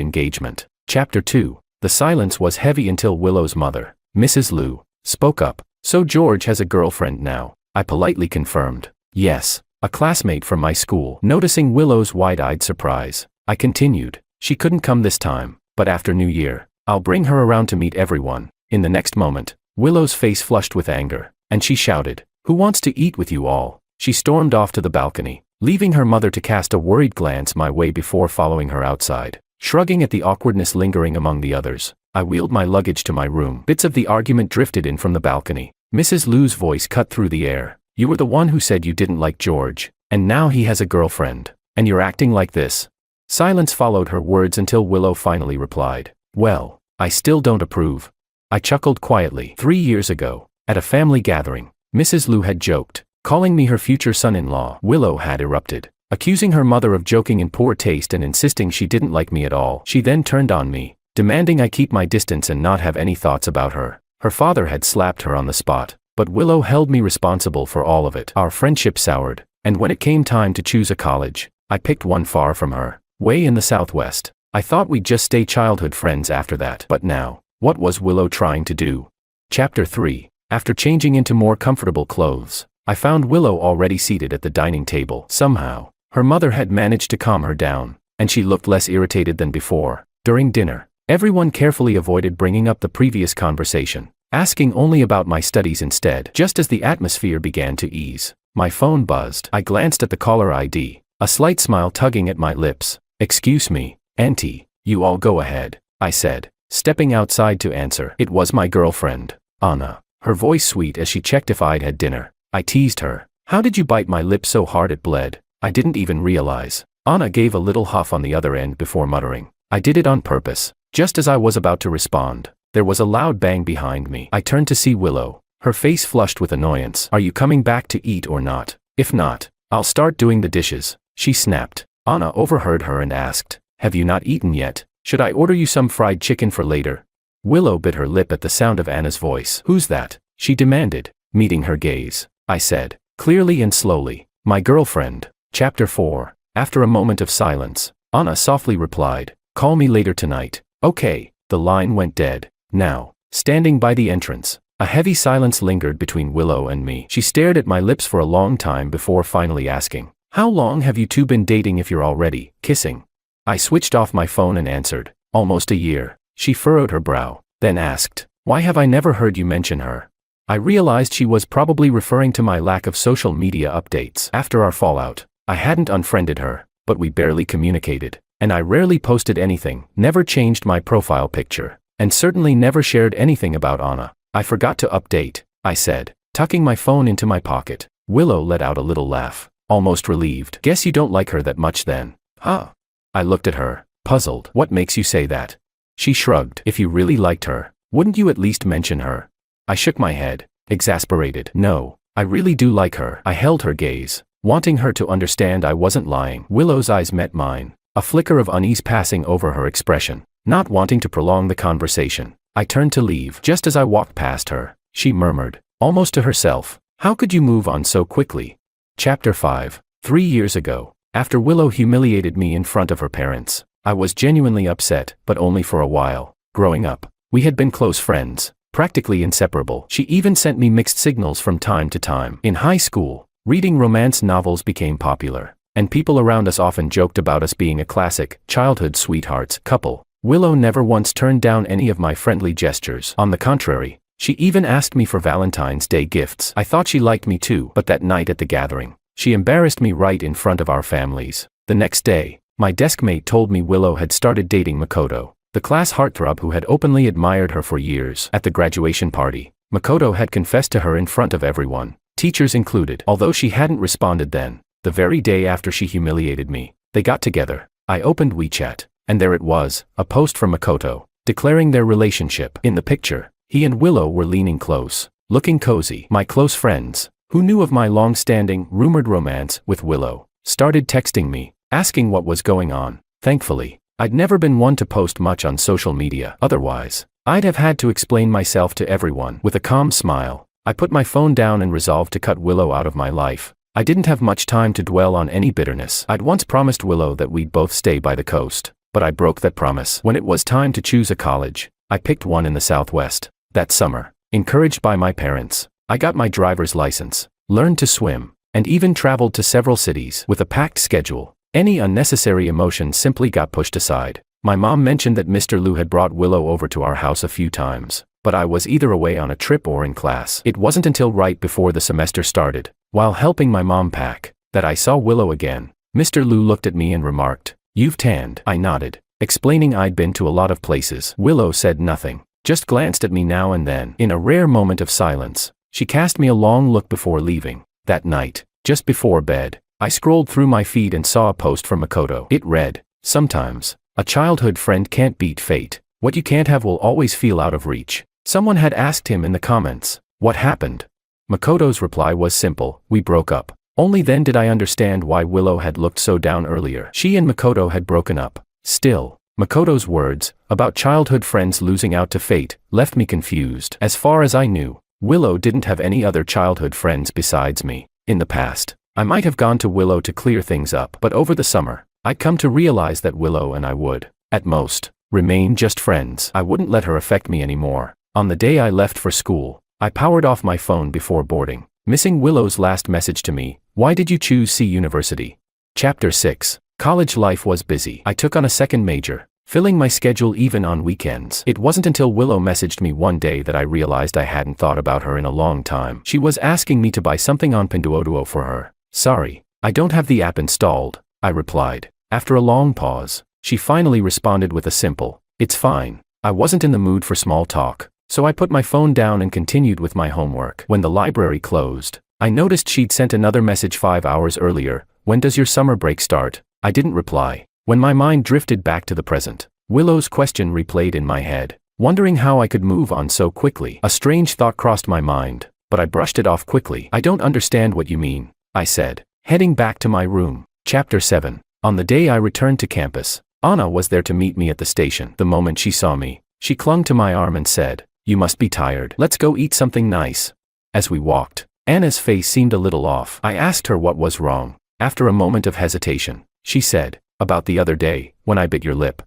engagement. Chapter 2. The silence was heavy until Willow's mother, Mrs. Liu, spoke up. So George has a girlfriend now, I politely confirmed. Yes, a classmate from my school. Noticing Willow's wide-eyed surprise, I continued, She couldn't come this time, but after New Year, I'll bring her around to meet everyone. In the next moment, Willow's face flushed with anger, and she shouted, Who wants to eat with you all? She stormed off to the balcony, leaving her mother to cast a worried glance my way before following her outside. Shrugging at the awkwardness lingering among the others, I wheeled my luggage to my room. Bits of the argument drifted in from the balcony. Mrs. Liu's voice cut through the air. You were the one who said you didn't like George, and now he has a girlfriend, and you're acting like this. Silence followed her words until Willow finally replied, Well, I still don't approve. I chuckled quietly. 3 years ago, at a family gathering, Mrs. Liu had joked, calling me her future son-in-law. Willow had erupted, accusing her mother of joking in poor taste and insisting she didn't like me at all. She then turned on me, demanding I keep my distance and not have any thoughts about her. Her father had slapped her on the spot, but Willow held me responsible for all of it. Our friendship soured, and when it came time to choose a college, I picked one far from her, way in the Southwest. I thought we'd just stay childhood friends after that. But now, what was Willow trying to do? Chapter 3. After changing into more comfortable clothes, I found Willow already seated at the dining table. Somehow, her mother had managed to calm her down, and she looked less irritated than before. During dinner, everyone carefully avoided bringing up the previous conversation, asking only about my studies instead. Just as the atmosphere began to ease, my phone buzzed. I glanced at the caller ID, a slight smile tugging at my lips. "Excuse me, Auntie." "You all go ahead," I said, stepping outside to answer. It was my girlfriend, Anna, her voice sweet as she checked if I'd had dinner. I teased her. "How did you bite my lip so hard it bled?" "I didn't even realize." Anna gave a little huff on the other end before muttering, "I did it on purpose." Just as I was about to respond, there was a loud bang behind me. I turned to see Willow, her face flushed with annoyance. "Are you coming back to eat or not? If not, I'll start doing the dishes," she snapped. Anna overheard her and asked, "Have you not eaten yet? Should I order you some fried chicken for later?" Willow bit her lip at the sound of Anna's voice. "Who's that?" she demanded, meeting her gaze. I said, clearly and slowly, "My girlfriend." Chapter 4. After a moment of silence, Anna softly replied, "Call me later tonight." "Okay." The line went dead. Now, standing by the entrance, a heavy silence lingered between Willow and me. She stared at my lips for a long time before finally asking, "How long have you two been dating if you're already kissing?" I switched off my phone and answered, "Almost a year." She furrowed her brow, then asked, "Why have I never heard you mention her?" I realized she was probably referring to my lack of social media updates. After our fallout, I hadn't unfriended her, but we barely communicated, and I rarely posted anything, never changed my profile picture, and certainly never shared anything about Anna. "I forgot to update," I said, tucking my phone into my pocket. Willow let out a little laugh, almost relieved. "Guess you don't like her that much then." "Huh?" I looked at her, puzzled. "What makes you say that?" She shrugged. "If you really liked her, wouldn't you at least mention her?" I shook my head, exasperated. "No, I really do like her." I held her gaze, wanting her to understand I wasn't lying. Willow's eyes met mine, a flicker of unease passing over her expression. Not wanting to prolong the conversation, I turned to leave. Just as I walked past her, she murmured, almost to herself, "How could you move on so quickly?" Chapter 5. 3 years ago, after Willow humiliated me in front of her parents, I was genuinely upset, but only for a while. Growing up, we had been close friends, practically inseparable. She even sent me mixed signals from time to time. In high school, reading romance novels became popular, and people around us often joked about us being a classic, childhood sweethearts couple. Willow never once turned down any of my friendly gestures. On the contrary, she even asked me for Valentine's Day gifts. I thought she liked me too, but that night at the gathering, she embarrassed me right in front of our families. The next day, my deskmate told me Willow had started dating Makoto, the class heartthrob who had openly admired her for years. At the graduation party, Makoto had confessed to her in front of everyone, teachers included. Although she hadn't responded then, the very day after she humiliated me, they got together. I opened WeChat, and there it was, a post from Makoto, declaring their relationship. In the picture, he and Willow were leaning close, looking cozy. My close friends, who knew of my long-standing, rumored romance with Willow, started texting me, asking what was going on. Thankfully, I'd never been one to post much on social media. Otherwise, I'd have had to explain myself to everyone. With a calm smile, I put my phone down and resolved to cut Willow out of my life. I didn't have much time to dwell on any bitterness. I'd once promised Willow that we'd both stay by the coast, but I broke that promise. When it was time to choose a college, I picked one in the Southwest. That summer, encouraged by my parents, I got my driver's license, learned to swim, and even traveled to several cities. With a packed schedule, any unnecessary emotions simply got pushed aside. My mom mentioned that Mr. Liu had brought Willow over to our house a few times, but I was either away on a trip or in class. It wasn't until right before the semester started, while helping my mom pack, that I saw Willow again. Mr. Liu looked at me and remarked, "You've tanned." I nodded, explaining I'd been to a lot of places. Willow said nothing, just glanced at me now and then. In a rare moment of silence, she cast me a long look before leaving. That night, just before bed, I scrolled through my feed and saw a post from Makoto. It read, "Sometimes, a childhood friend can't beat fate. What you can't have will always feel out of reach." Someone had asked him in the comments, "What happened?" Makoto's reply was simple, we broke up. Only then did I understand why Willow had looked so down earlier. She and Makoto had broken up. Still, Makoto's words, about childhood friends losing out to fate, left me confused. As far as I knew, Willow didn't have any other childhood friends besides me. In the past, I might have gone to Willow to clear things up, but over the summer, I'd come to realize that Willow and I would, at most, remain just friends. I wouldn't let her affect me anymore. On the day I left for school, I powered off my phone before boarding, missing Willow's last message to me. Why did you choose C University? Chapter 6. College life was busy. I took on a second major, filling my schedule even on weekends. It wasn't until Willow messaged me one day that I realized I hadn't thought about her in a long time. She was asking me to buy something on Pinduoduo for her. Sorry, I don't have the app installed, I replied. After a long pause, she finally responded with a simple, it's fine. I wasn't in the mood for small talk, so I put my phone down and continued with my homework. When the library closed, I noticed she'd sent another message 5 hours earlier. When does your summer break start? I didn't reply. When my mind drifted back to the present, Willow's question replayed in my head, wondering how I could move on so quickly. A strange thought crossed my mind, but I brushed it off quickly. I don't understand what you mean, I said, heading back to my room. Chapter 7. On the day I returned to campus, Anna was there to meet me at the station. The moment she saw me, she clung to my arm and said, you must be tired. Let's go eat something nice. As we walked, Anna's face seemed a little off. I asked her what was wrong. After a moment of hesitation, she said, about the other day, when I bit your lip.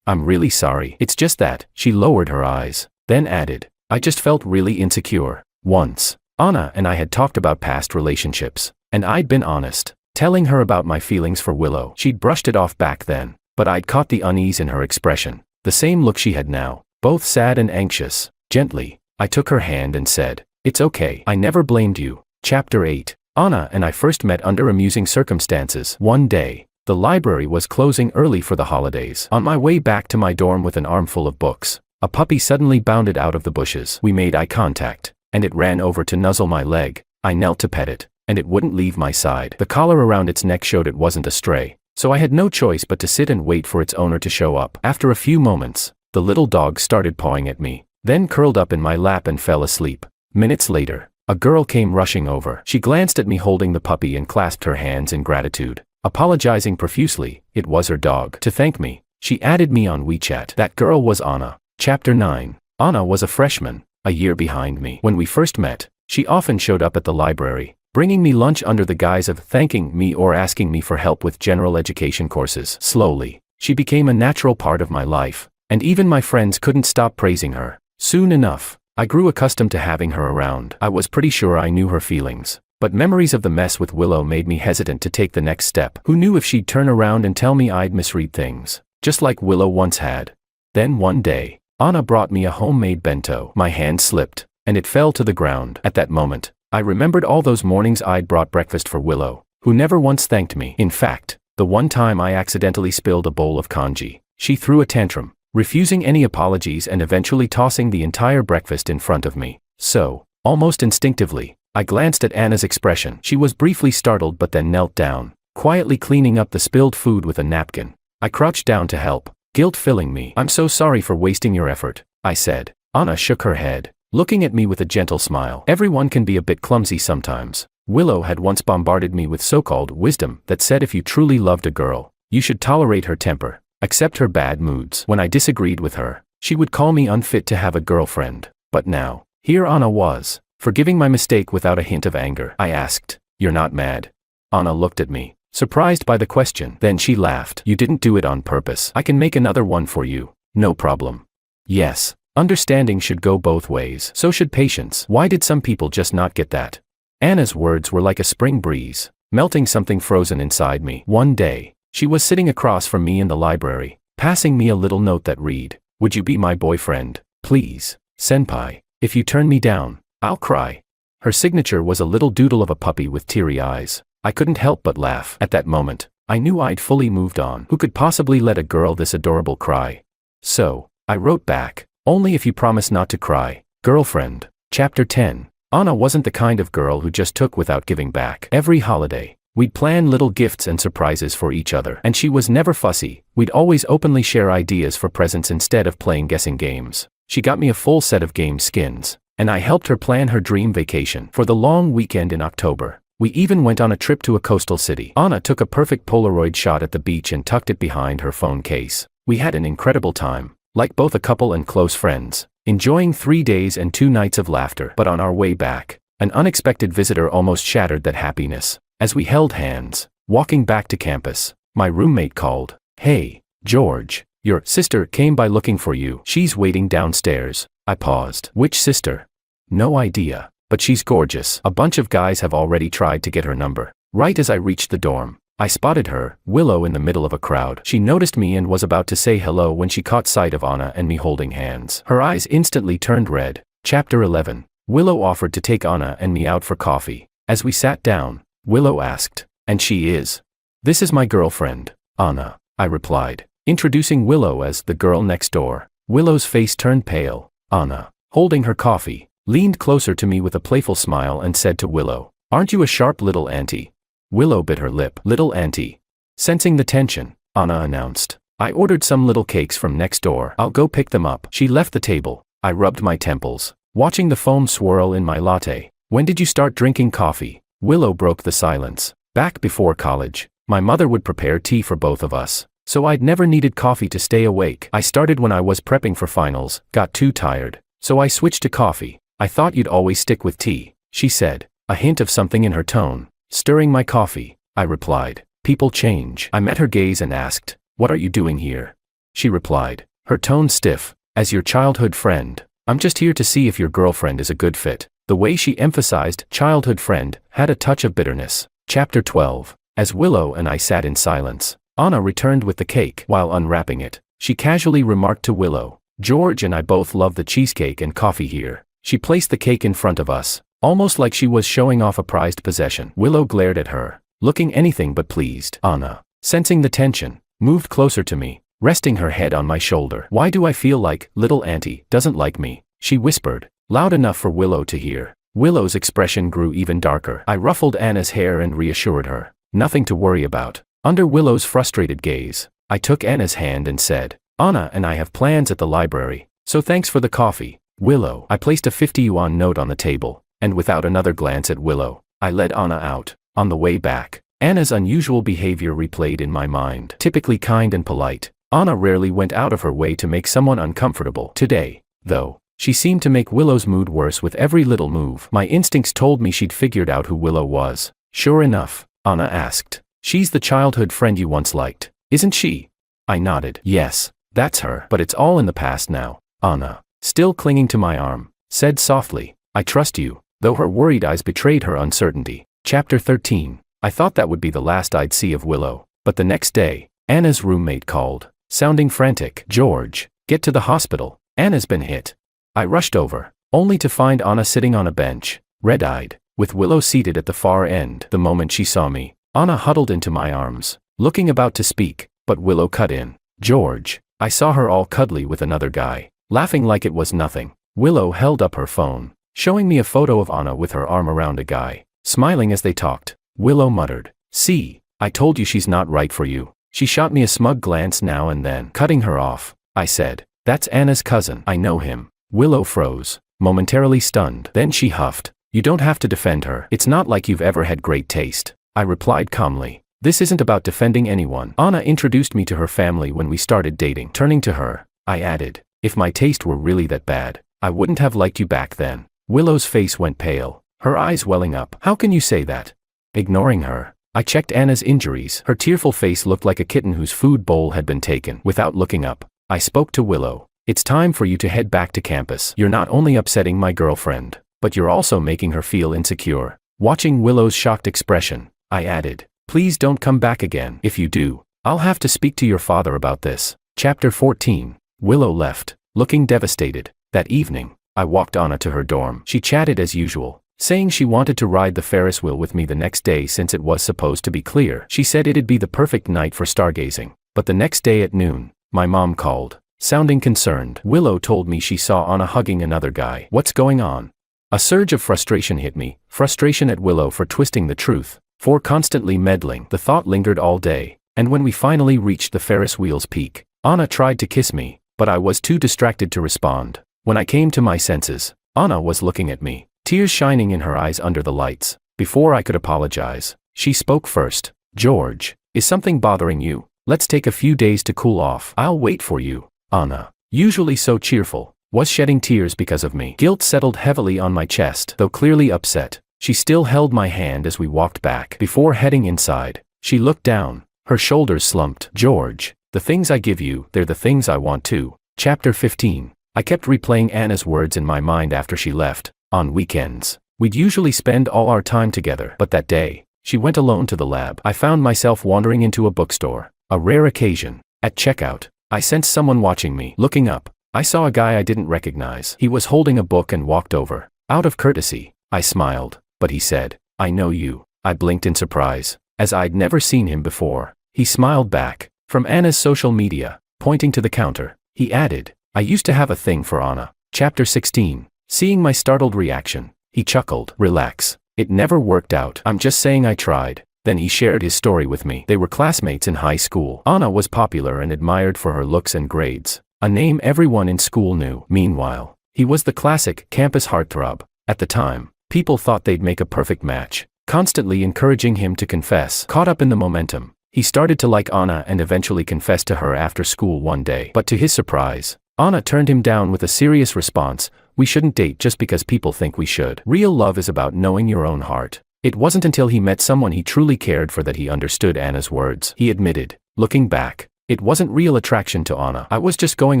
I'm really sorry. It's just that. She lowered her eyes, then added, I just felt really insecure. Once, Anna and I had talked about past relationships, and I'd been honest, telling her about my feelings for Willow. She'd brushed it off back then, but I'd caught the unease in her expression, the same look she had now, both sad and anxious. Gently, I took her hand and said, it's okay. I never blamed you. Chapter 8. Anna and I first met under amusing circumstances. One day, the library was closing early for the holidays. On my way back to my dorm with an armful of books, a puppy suddenly bounded out of the bushes. We made eye contact, and it ran over to nuzzle my leg. I knelt to pet it, and it wouldn't leave my side. The collar around its neck showed it wasn't a stray, so I had no choice but to sit and wait for its owner to show up. After a few moments, the little dog started pawing at me, then curled up in my lap and fell asleep. Minutes later, a girl came rushing over. She glanced at me holding the puppy and clasped her hands in gratitude, apologizing profusely. It was her dog. To thank me, she added me on WeChat. That girl was Anna. Chapter 9. Anna was a freshman, a year behind me. When we first met, she often showed up at the library, bringing me lunch under the guise of thanking me or asking me for help with general education courses. Slowly, she became a natural part of my life, and even my friends couldn't stop praising her. Soon enough, I grew accustomed to having her around. I was pretty sure I knew her feelings, but memories of the mess with Willow made me hesitant to take the next step. Who knew if she'd turn around and tell me I'd misread things, just like Willow once had. Then one day, Anna brought me a homemade bento. My hand slipped, and it fell to the ground. At that moment, I remembered all those mornings I'd brought breakfast for Willow, who never once thanked me. In fact, the one time I accidentally spilled a bowl of kanji, she threw a tantrum, refusing any apologies and eventually tossing the entire breakfast in front of me. So, almost instinctively, I glanced at Anna's expression. She was briefly startled but then knelt down, quietly cleaning up the spilled food with a napkin. I crouched down to help, guilt filling me. I'm so sorry for wasting your effort, I said. Anna shook her head, looking at me with a gentle smile. Everyone can be a bit clumsy sometimes. Willow had once bombarded me with so-called wisdom that said if you truly loved a girl, you should tolerate her temper, accept her bad moods. When I disagreed with her, she would call me unfit to have a girlfriend. But now, here Anna was, forgiving my mistake without a hint of anger. I asked, you're not mad? Anna looked at me, surprised by the question. Then she laughed. You didn't do it on purpose. I can make another one for you. No problem. Yes, understanding should go both ways. So should patience. Why did some people just not get that? Anna's words were like a spring breeze, melting something frozen inside me. One day, she was sitting across from me in the library, passing me a little note that read, would you be my boyfriend, please, senpai? If you turn me down, I'll cry. Her signature was a little doodle of a puppy with teary eyes. I couldn't help but laugh. At that moment, I knew I'd fully moved on. Who could possibly let a girl this adorable cry? So, I wrote back, only if you promise not to cry, girlfriend. Chapter 10. Anna wasn't the kind of girl who just took without giving back. Every holiday, we'd plan little gifts and surprises for each other. And she was never fussy. We'd always openly share ideas for presents instead of playing guessing games. She got me a full set of game skins, and I helped her plan her dream vacation for the long weekend in October. We even went on a trip to a coastal city. Anna took a perfect Polaroid shot at the beach and tucked it behind her phone case. We had an incredible time, like both a couple and close friends, enjoying 3 days and 2 nights of laughter. But on our way back, an unexpected visitor almost shattered that happiness. As we held hands, walking back to campus, my roommate called, "Hey, George, your sister came by looking for you. She's waiting downstairs." I paused. "Which sister?" "No idea, but she's gorgeous. A bunch of guys have already tried to get her number." Right as I reached the dorm, I spotted her, Willow, in the middle of a crowd. She noticed me and was about to say hello when she caught sight of Anna and me holding hands. Her eyes instantly turned red. Chapter 11. Willow offered to take Anna and me out for coffee. As we sat down, Willow asked, "And she is?" "This is my girlfriend, Anna," I replied, introducing Willow as the girl next door. Willow's face turned pale. Anna, holding her coffee, leaned closer to me with a playful smile and said to Willow, "Aren't you a sharp little auntie?" Willow bit her lip. "Little auntie." Sensing the tension, Anna announced, "I ordered some little cakes from next door. I'll go pick them up." She left the table. I rubbed my temples, watching the foam swirl in my latte. "When did you start drinking coffee?" Willow broke the silence. "Back before college, my mother would prepare tea for both of us, so I'd never needed coffee to stay awake. I started when I was prepping for finals, got too tired, so I switched to coffee. I thought you'd always stick with tea," she said, a hint of something in her tone. "Stirring my coffee," I replied. "People change." I met her gaze and asked, "What are you doing here?" She replied, her tone stiff, "As your childhood friend, I'm just here to see if your girlfriend is a good fit." The way she emphasized childhood friend had a touch of bitterness. Chapter 12. As Willow and I sat in silence, Anna returned with the cake. While unwrapping it, she casually remarked to Willow, "George and I both love the cheesecake and coffee here." She placed the cake in front of us, almost like she was showing off a prized possession. Willow glared at her, looking anything but pleased. Anna, sensing the tension, moved closer to me, resting her head on my shoulder. "Why do I feel like little auntie doesn't like me?" she whispered, loud enough for Willow to hear. Willow's expression grew even darker. I ruffled Anna's hair and reassured her, "Nothing to worry about." Under Willow's frustrated gaze, I took Anna's hand and said, "Anna and I have plans at the library, so thanks for the coffee, Willow." I placed a 50 yuan note on the table, and without another glance at Willow, I led Anna out. On the way back, Anna's unusual behavior replayed in my mind. Typically kind and polite, Anna rarely went out of her way to make someone uncomfortable. Today, though, she seemed to make Willow's mood worse with every little move. My instincts told me she'd figured out who Willow was. "Sure enough," Anna asked, "she's the childhood friend you once liked, isn't she?" I nodded. "Yes, that's her. But it's all in the past now." Anna, still clinging to my arm, said softly, "I trust you," though her worried eyes betrayed her uncertainty. Chapter 13. I thought that would be the last I'd see of Willow, but the next day, Anna's roommate called, sounding frantic. "George, get to the hospital. Anna's been hit." I rushed over, only to find Anna sitting on a bench, red-eyed, with Willow seated at the far end. The moment she saw me, Anna huddled into my arms, looking about to speak, but Willow cut in. "George." I saw her all cuddly with another guy, laughing like it was nothing. Willow held up her phone, showing me a photo of Anna with her arm around a guy, smiling as they talked. Willow muttered, "See, I told you she's not right for you." She shot me a smug glance now and then. Cutting her off, I said, "That's Anna's cousin. I know him." Willow froze, momentarily stunned. Then she huffed, "You don't have to defend her. It's not like you've ever had great taste." I replied calmly, "This isn't about defending anyone. Anna introduced me to her family when we started dating." Turning to her, I added, "If my taste were really that bad, I wouldn't have liked you back then." Willow's face went pale, her eyes welling up. "How can you say that?" Ignoring her, I checked Anna's injuries. Her tearful face looked like a kitten whose food bowl had been taken. Without looking up, I spoke to Willow. "It's time for you to head back to campus. You're not only upsetting my girlfriend, but you're also making her feel insecure." Watching Willow's shocked expression, I added, "Please don't come back again. If you do, I'll have to speak to your father about this." Chapter 14. Willow left, looking devastated. That evening, I walked Anna to her dorm. She chatted as usual, saying she wanted to ride the Ferris wheel with me the next day since it was supposed to be clear. She said it'd be the perfect night for stargazing. But the next day at noon, my mom called, sounding concerned. Willow told me she saw Anna hugging another guy. "What's going on?" A surge of frustration hit me, frustration at Willow for twisting the truth, for constantly meddling. The thought lingered all day, and when we finally reached the Ferris wheel's peak, Anna tried to kiss me, but I was too distracted to respond. When I came to my senses, Anna was looking at me, tears shining in her eyes under the lights. Before I could apologize, she spoke first. George, is something bothering you? Let's take a few days to cool off. I'll wait for you. Anna, usually so cheerful, was shedding tears because of me. Guilt settled heavily on my chest, though clearly upset. She still held my hand as we walked back. Before heading inside, she looked down, her shoulders slumped. George, the things I give you, they're the things I want too. Chapter 15. I kept replaying Anna's words in my mind after she left. On weekends, we'd usually spend all our time together, but that day, she went alone to the lab. I found myself wandering into a bookstore, a rare occasion. At checkout, I sensed someone watching me. Looking up, I saw a guy I didn't recognize. He was holding a book and walked over. Out of courtesy, I smiled, but he said, "I know you." I blinked in surprise, as I'd never seen him before. He smiled back. From Anna's social media, pointing to the counter, he added, "I used to have a thing for Anna." Chapter 16. Seeing my startled reaction, he chuckled. "Relax. It never worked out. I'm just saying I tried." Then he shared his story with me. They were classmates in high school. Anna was popular and admired for her looks and grades, a name everyone in school knew. Meanwhile, he was the classic campus heartthrob. At the time, people thought they'd make a perfect match, constantly encouraging him to confess. Caught up in the momentum, he started to like Anna and eventually confessed to her after school one day. But to his surprise, Anna turned him down with a serious response: "We shouldn't date just because people think we should. Real love is about knowing your own heart." It wasn't until he met someone he truly cared for that he understood Anna's words. He admitted, looking back, it wasn't real attraction to Anna. I was just going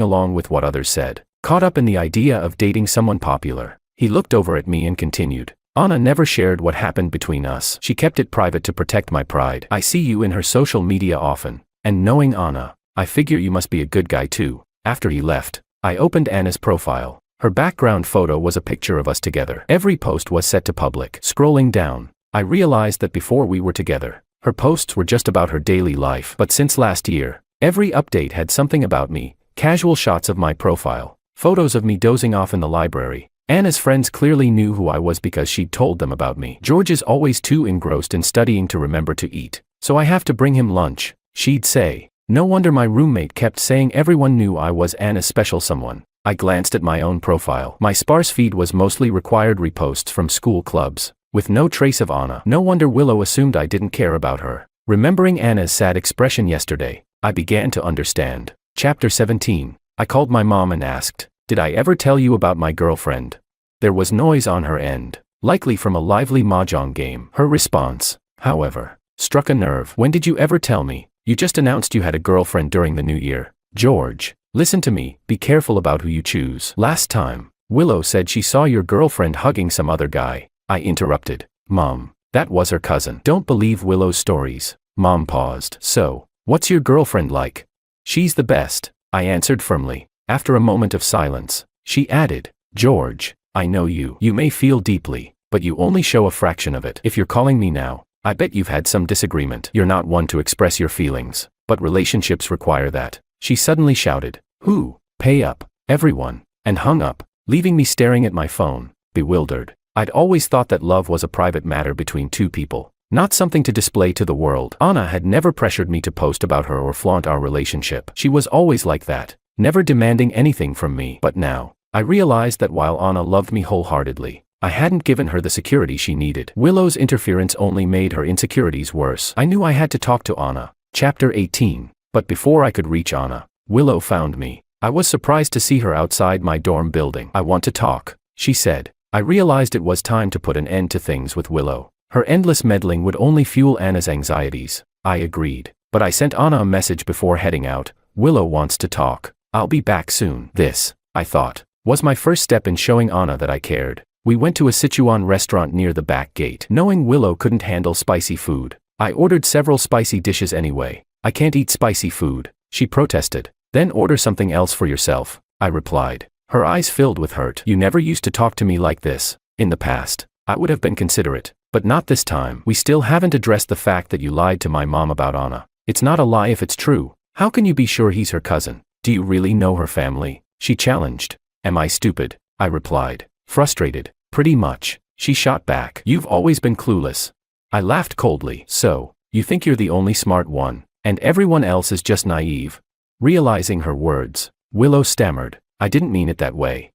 along with what others said. Caught up in the idea of dating someone popular, he looked over at me and continued, "Anna never shared what happened between us. She kept it private to protect my pride. I see you in her social media often, and knowing Anna, I figure you must be a good guy too." After he left, I opened Anna's profile. Her background photo was a picture of us together. Every post was set to public. Scrolling down, I realized that before we were together, her posts were just about her daily life. But since last year, every update had something about me: casual shots of my profile, photos of me dozing off in the library. Anna's friends clearly knew who I was because she'd told them about me. "George is always too engrossed in studying to remember to eat, so I have to bring him lunch," she'd say. No wonder my roommate kept saying everyone knew I was Anna's special someone. I glanced at my own profile. My sparse feed was mostly required reposts from school clubs, with no trace of Anna. No wonder Willow assumed I didn't care about her. Remembering Anna's sad expression yesterday, I began to understand. Chapter 17. I called my mom and asked, "Did I ever tell you about my girlfriend?" There was noise on her end, likely from a lively mahjong game. Her response, however, struck a nerve. "When did you ever tell me? You just announced you had a girlfriend during the new year." "George, listen to me, be careful about who you choose. Last time, Willow said she saw your girlfriend hugging some other guy." I interrupted. "Mom, that was her cousin. Don't believe Willow's stories." Mom paused. "So, what's your girlfriend like?" "She's the best," I answered firmly. After a moment of silence, she added, "George, I know you. You may feel deeply, but you only show a fraction of it. If you're calling me now, I bet you've had some disagreement. You're not one to express your feelings, but relationships require that." She suddenly shouted, "Who? Pay up, everyone," and hung up, leaving me staring at my phone, bewildered. I'd always thought that love was a private matter between two people, not something to display to the world. Anna had never pressured me to post about her or flaunt our relationship. She was always like that, never demanding anything from me. But now, I realized that while Anna loved me wholeheartedly, I hadn't given her the security she needed. Willow's interference only made her insecurities worse. I knew I had to talk to Anna. Chapter 18. But before I could reach Anna, Willow found me. I was surprised to see her outside my dorm building. "I want to talk," she said. I realized it was time to put an end to things with Willow. Her endless meddling would only fuel Anna's anxieties. I agreed, but I sent Anna a message before heading out. "Willow wants to talk. I'll be back soon." This, I thought, was my first step in showing Anna that I cared. We went to a Sichuan restaurant near the back gate. Knowing Willow couldn't handle spicy food, I ordered several spicy dishes anyway. "I can't eat spicy food," she protested. "Then order something else for yourself," I replied. Her eyes filled with hurt. "You never used to talk to me like this. In the past, I would have been considerate, but not this time. We still haven't addressed the fact that you lied to my mom about Anna. It's not a lie if it's true. How can you be sure he's her cousin? Do you really know her family?" she challenged. "Am I stupid?" I replied, frustrated. "Pretty much," she shot back. "You've always been clueless." I laughed coldly. "So, you think you're the only smart one, and everyone else is just naive?" Realizing her words, Willow stammered, "I didn't mean it that way."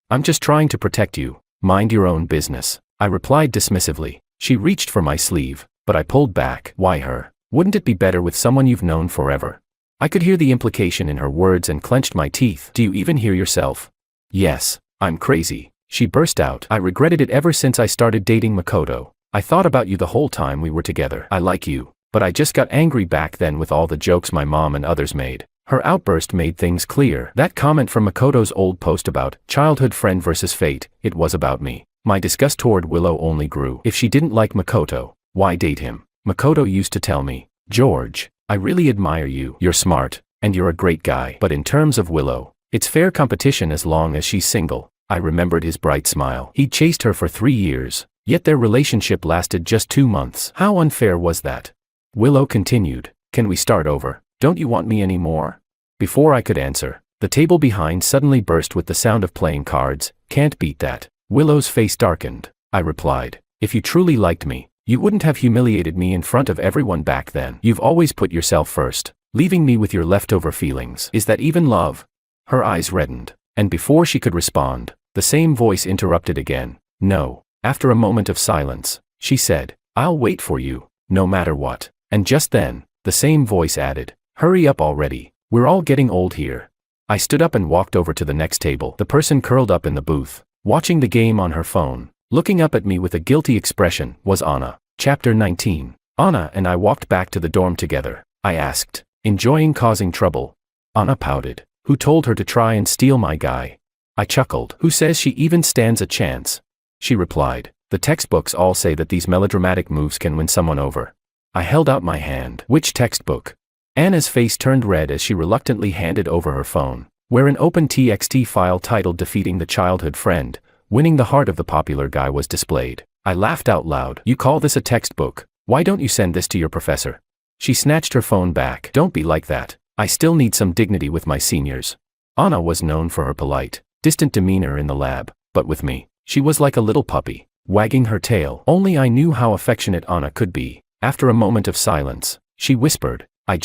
I'm just trying to protect you. Mind your own business, I replied dismissively. She reached for my sleeve, but I pulled back. Why her? Wouldn't it be better with someone you've known forever? I could hear the implication in her words and clenched my teeth. Do you even hear yourself? Yes, I'm crazy, she burst out. I regretted it ever since I started dating Makoto. I thought about you the whole time we were together. I like you, but I just got angry back then with all the jokes my mom and others made. Her outburst made things clear. That comment from Makoto's old post about childhood friend versus fate, it was about me. My disgust toward Willow only grew. If she didn't like Makoto, why date him? Makoto used to tell me, George, I really admire you. You're smart, and you're a great guy. But in terms of Willow, it's fair competition as long as she's single. I remembered his bright smile. He'd chased her for 3 years, yet their relationship lasted just 2 months. How unfair was that? Willow continued, can we start over? Don't you want me anymore? Before I could answer, the table behind suddenly burst with the sound of playing cards. Can't beat that. Willow's face darkened. I replied, if you truly liked me, you wouldn't have humiliated me in front of everyone back then. You've always put yourself first, leaving me with your leftover feelings. Is that even love? Her eyes reddened, and before she could respond, the same voice interrupted again. No. After a moment of silence, she said, I'll wait for you, no matter what. And just then, the same voice added, hurry up already, we're all getting old here. I stood up and walked over to the next table. The person curled up in the booth, watching the game on her phone, looking up at me with a guilty expression, was Anna. Chapter 19. Anna and I walked back to the dorm together. I asked, enjoying causing trouble? Anna pouted. Who told her to try and steal my guy? I chuckled. Who says she even stands a chance? She replied, the textbooks all say that these melodramatic moves can win someone over. I held out my hand. Which textbook? Anna's face turned red as she reluctantly handed over her phone, where an open TXT file titled Defeating the Childhood Friend, Winning the Heart of the Popular Guy was displayed. I laughed out loud. You call this a textbook? Why don't you send this to your professor? She snatched her phone back. Don't be like that. I still need some dignity with my seniors. Anna was known for her polite, distant demeanor in the lab, but with me, she was like a little puppy, wagging her tail. Only I knew how affectionate Anna could be. After a moment of silence, she whispered, I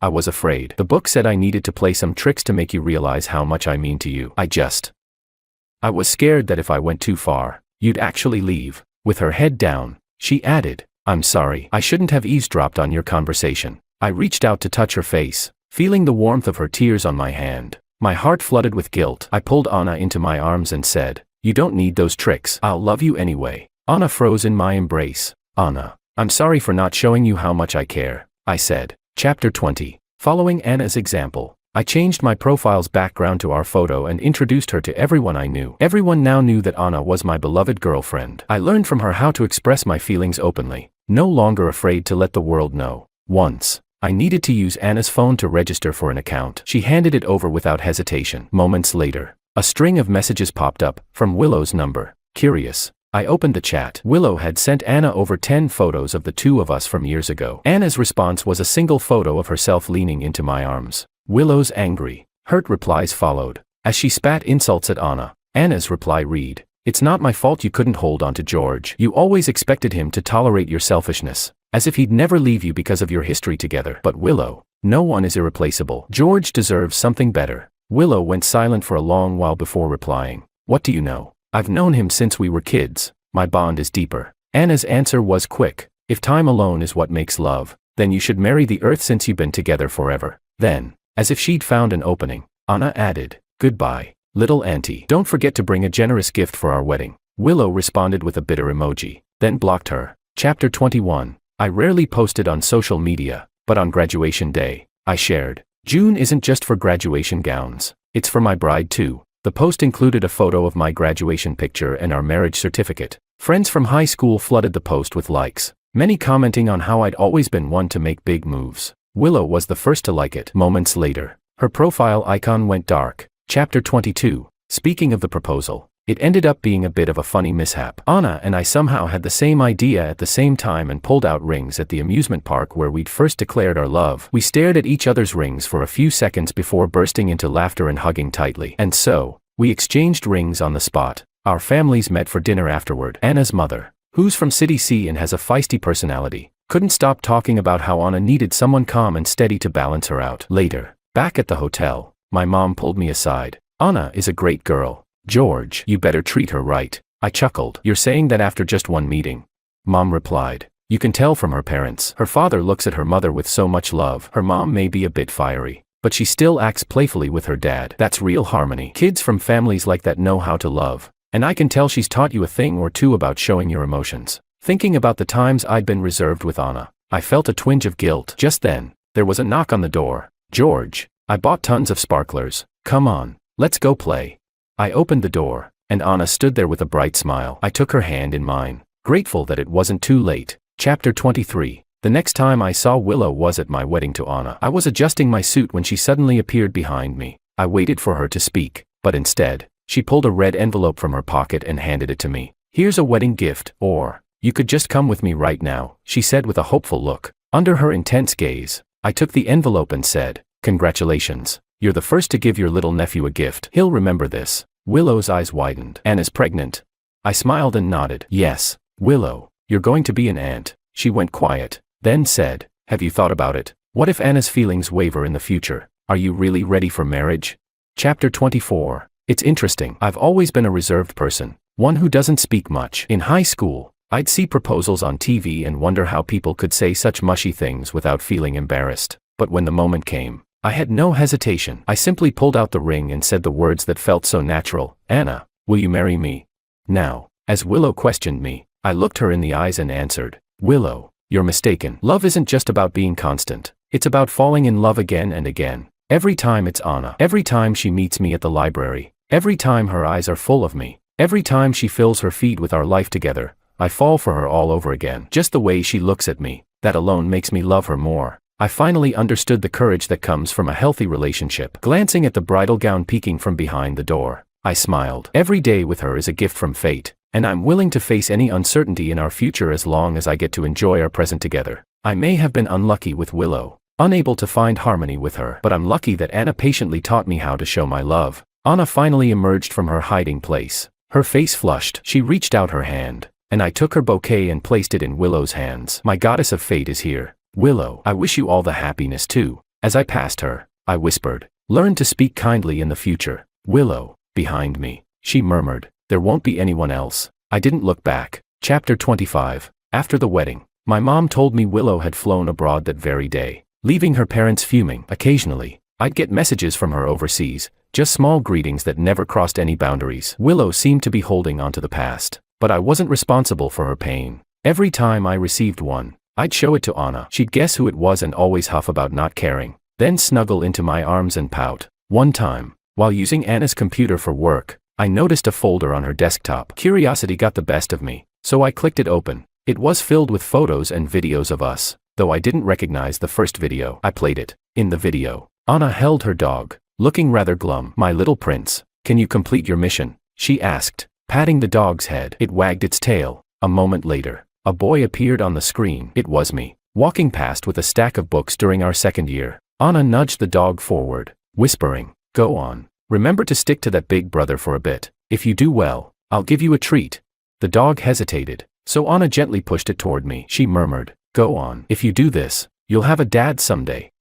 was afraid. The book said I needed to play some tricks to make you realize how much I mean to you. I was scared that if I went too far, you'd actually leave. With her head down, she added, I'm sorry. I shouldn't have eavesdropped on your conversation. I reached out to touch her face, feeling the warmth of her tears on my hand. My heart flooded with guilt. I pulled Anna into my arms and said, you don't need those tricks. I'll love you anyway. Anna froze in my embrace. Anna, I'm sorry for not showing you how much I care, I said. Chapter 20. Following Anna's example, I changed my profile's background to our photo and introduced her to everyone I knew. Everyone now knew that Anna was my beloved girlfriend. I learned from her how to express my feelings openly, no longer afraid to let the world know. Once, I needed to use Anna's phone to register for an account. She handed it over without hesitation. Moments later, a string of messages popped up, from Willow's number. Curious, I opened the chat. Willow had sent Anna over 10 photos of the two of us from years ago. Anna's response was a single photo of herself leaning into my arms. Willow's angry, hurt replies followed. As she spat insults at Anna, Anna's reply read, it's not my fault you couldn't hold on to George. You always expected him to tolerate your selfishness, as if he'd never leave you because of your history together. But Willow, no one is irreplaceable. George deserves something better. Willow went silent for a long while before replying, what do you know? I've known him since we were kids. My bond is deeper. Anna's answer was quick. If time alone is what makes love, then you should marry the earth since you've been together forever. Then, as if she'd found an opening, Anna added, goodbye, little auntie. Don't forget to bring a generous gift for our wedding. Willow responded with a bitter emoji, then blocked her. Chapter 21. I rarely posted on social media, but on graduation day, I shared. June isn't just for graduation gowns. It's for my bride too. The post included a photo of my graduation picture and our marriage certificate. Friends from high school flooded the post with likes, many commenting on how I'd always been one to make big moves. Willow was the first to like it. Moments later, her profile icon went dark. Chapter 22. Speaking of the proposal, it ended up being a bit of a funny mishap. Anna and I somehow had the same idea at the same time and pulled out rings at the amusement park where we'd first declared our love. We stared at each other's rings for a few seconds before bursting into laughter and hugging tightly. And so, we exchanged rings on the spot. Our families met for dinner afterward. Anna's mother, who's from City C and has a feisty personality, couldn't stop talking about how Anna needed someone calm and steady to balance her out. Later, back at the hotel, my mom pulled me aside. Anna is a great girl, George, you better treat her right. I chuckled. You're saying that after just one meeting? Mom replied. You can tell from her parents. Her father looks at her mother with so much love. Her mom may be a bit fiery, but she still acts playfully with her dad. That's real harmony. Kids from families like that know how to love. And I can tell she's taught you a thing or two about showing your emotions. Thinking about the times I'd been reserved with Anna, I felt a twinge of guilt. Just then, there was a knock on the door. George, I bought tons of sparklers. Come on, let's go play. I opened the door, and Anna stood there with a bright smile. I took her hand in mine, grateful that it wasn't too late. Chapter 23. The next time I saw Willow was at my wedding to Anna. I was adjusting my suit when she suddenly appeared behind me. I waited for her to speak, but instead, she pulled a red envelope from her pocket and handed it to me. Here's a wedding gift, or you could just come with me right now, she said with a hopeful look. Under her intense gaze, I took the envelope and said, Congratulations, you're the first to give your little nephew a gift. He'll remember this. Willow's eyes widened. Anna's pregnant. I smiled and nodded. Yes, Willow, you're going to be an aunt. She went quiet, then said, Have you thought about it? What if Anna's feelings waver in the future? Are you really ready for marriage? Chapter 24. It's interesting. I've always been a reserved person, one who doesn't speak much. In high school, I'd see proposals on TV and wonder how people could say such mushy things without feeling embarrassed. But when the moment came, I had no hesitation. I simply pulled out the ring and said the words that felt so natural. Anna, will you marry me? Now, as Willow questioned me, I looked her in the eyes and answered, Willow, you're mistaken. Love isn't just about being constant. It's about falling in love again and again. Every time it's Anna. Every time she meets me at the library. Every time her eyes are full of me. Every time she fills her feed with our life together, I fall for her all over again. Just the way she looks at me, that alone makes me love her more. I finally understood the courage that comes from a healthy relationship. Glancing at the bridal gown peeking from behind the door, I smiled. Every day with her is a gift from fate, and I'm willing to face any uncertainty in our future as long as I get to enjoy our present together. I may have been unlucky with Willow, unable to find harmony with her, but I'm lucky that Anna patiently taught me how to show my love. Anna finally emerged from her hiding place. Her face flushed. She reached out her hand, and I took her bouquet and placed it in Willow's hands. My goddess of fate is here. Willow, I wish you all the happiness too. As I passed her, I whispered, Learn to speak kindly in the future. Willow, behind me, she murmured, There won't be anyone else. I didn't look back. Chapter 25. After the wedding, my mom told me Willow had flown abroad that very day, leaving her parents fuming. Occasionally, I'd get messages from her overseas, just small greetings that never crossed any boundaries. Willow seemed to be holding onto the past, but I wasn't responsible for her pain. Every time I received one, I'd show it to Anna. She'd guess who it was and always huff about not caring, then snuggle into my arms and pout. One time, while using Anna's computer for work, I noticed a folder on her desktop. Curiosity got the best of me, so I clicked it open. It was filled with photos and videos of us, though I didn't recognize the first video. I played it. In the video, Anna held her dog, looking rather glum. My little prince, can you complete your mission? She asked, patting the dog's head. It wagged its tail. A moment later, a boy appeared on the screen. It was me, walking past with a stack of books during our second year. Anna nudged the dog forward, whispering, Go on. Remember to stick to that big brother for a bit. If you do well, I'll give you a treat. The dog hesitated, so Anna gently pushed it toward me. She murmured, Go on. If you do this, you'll have a dad someday.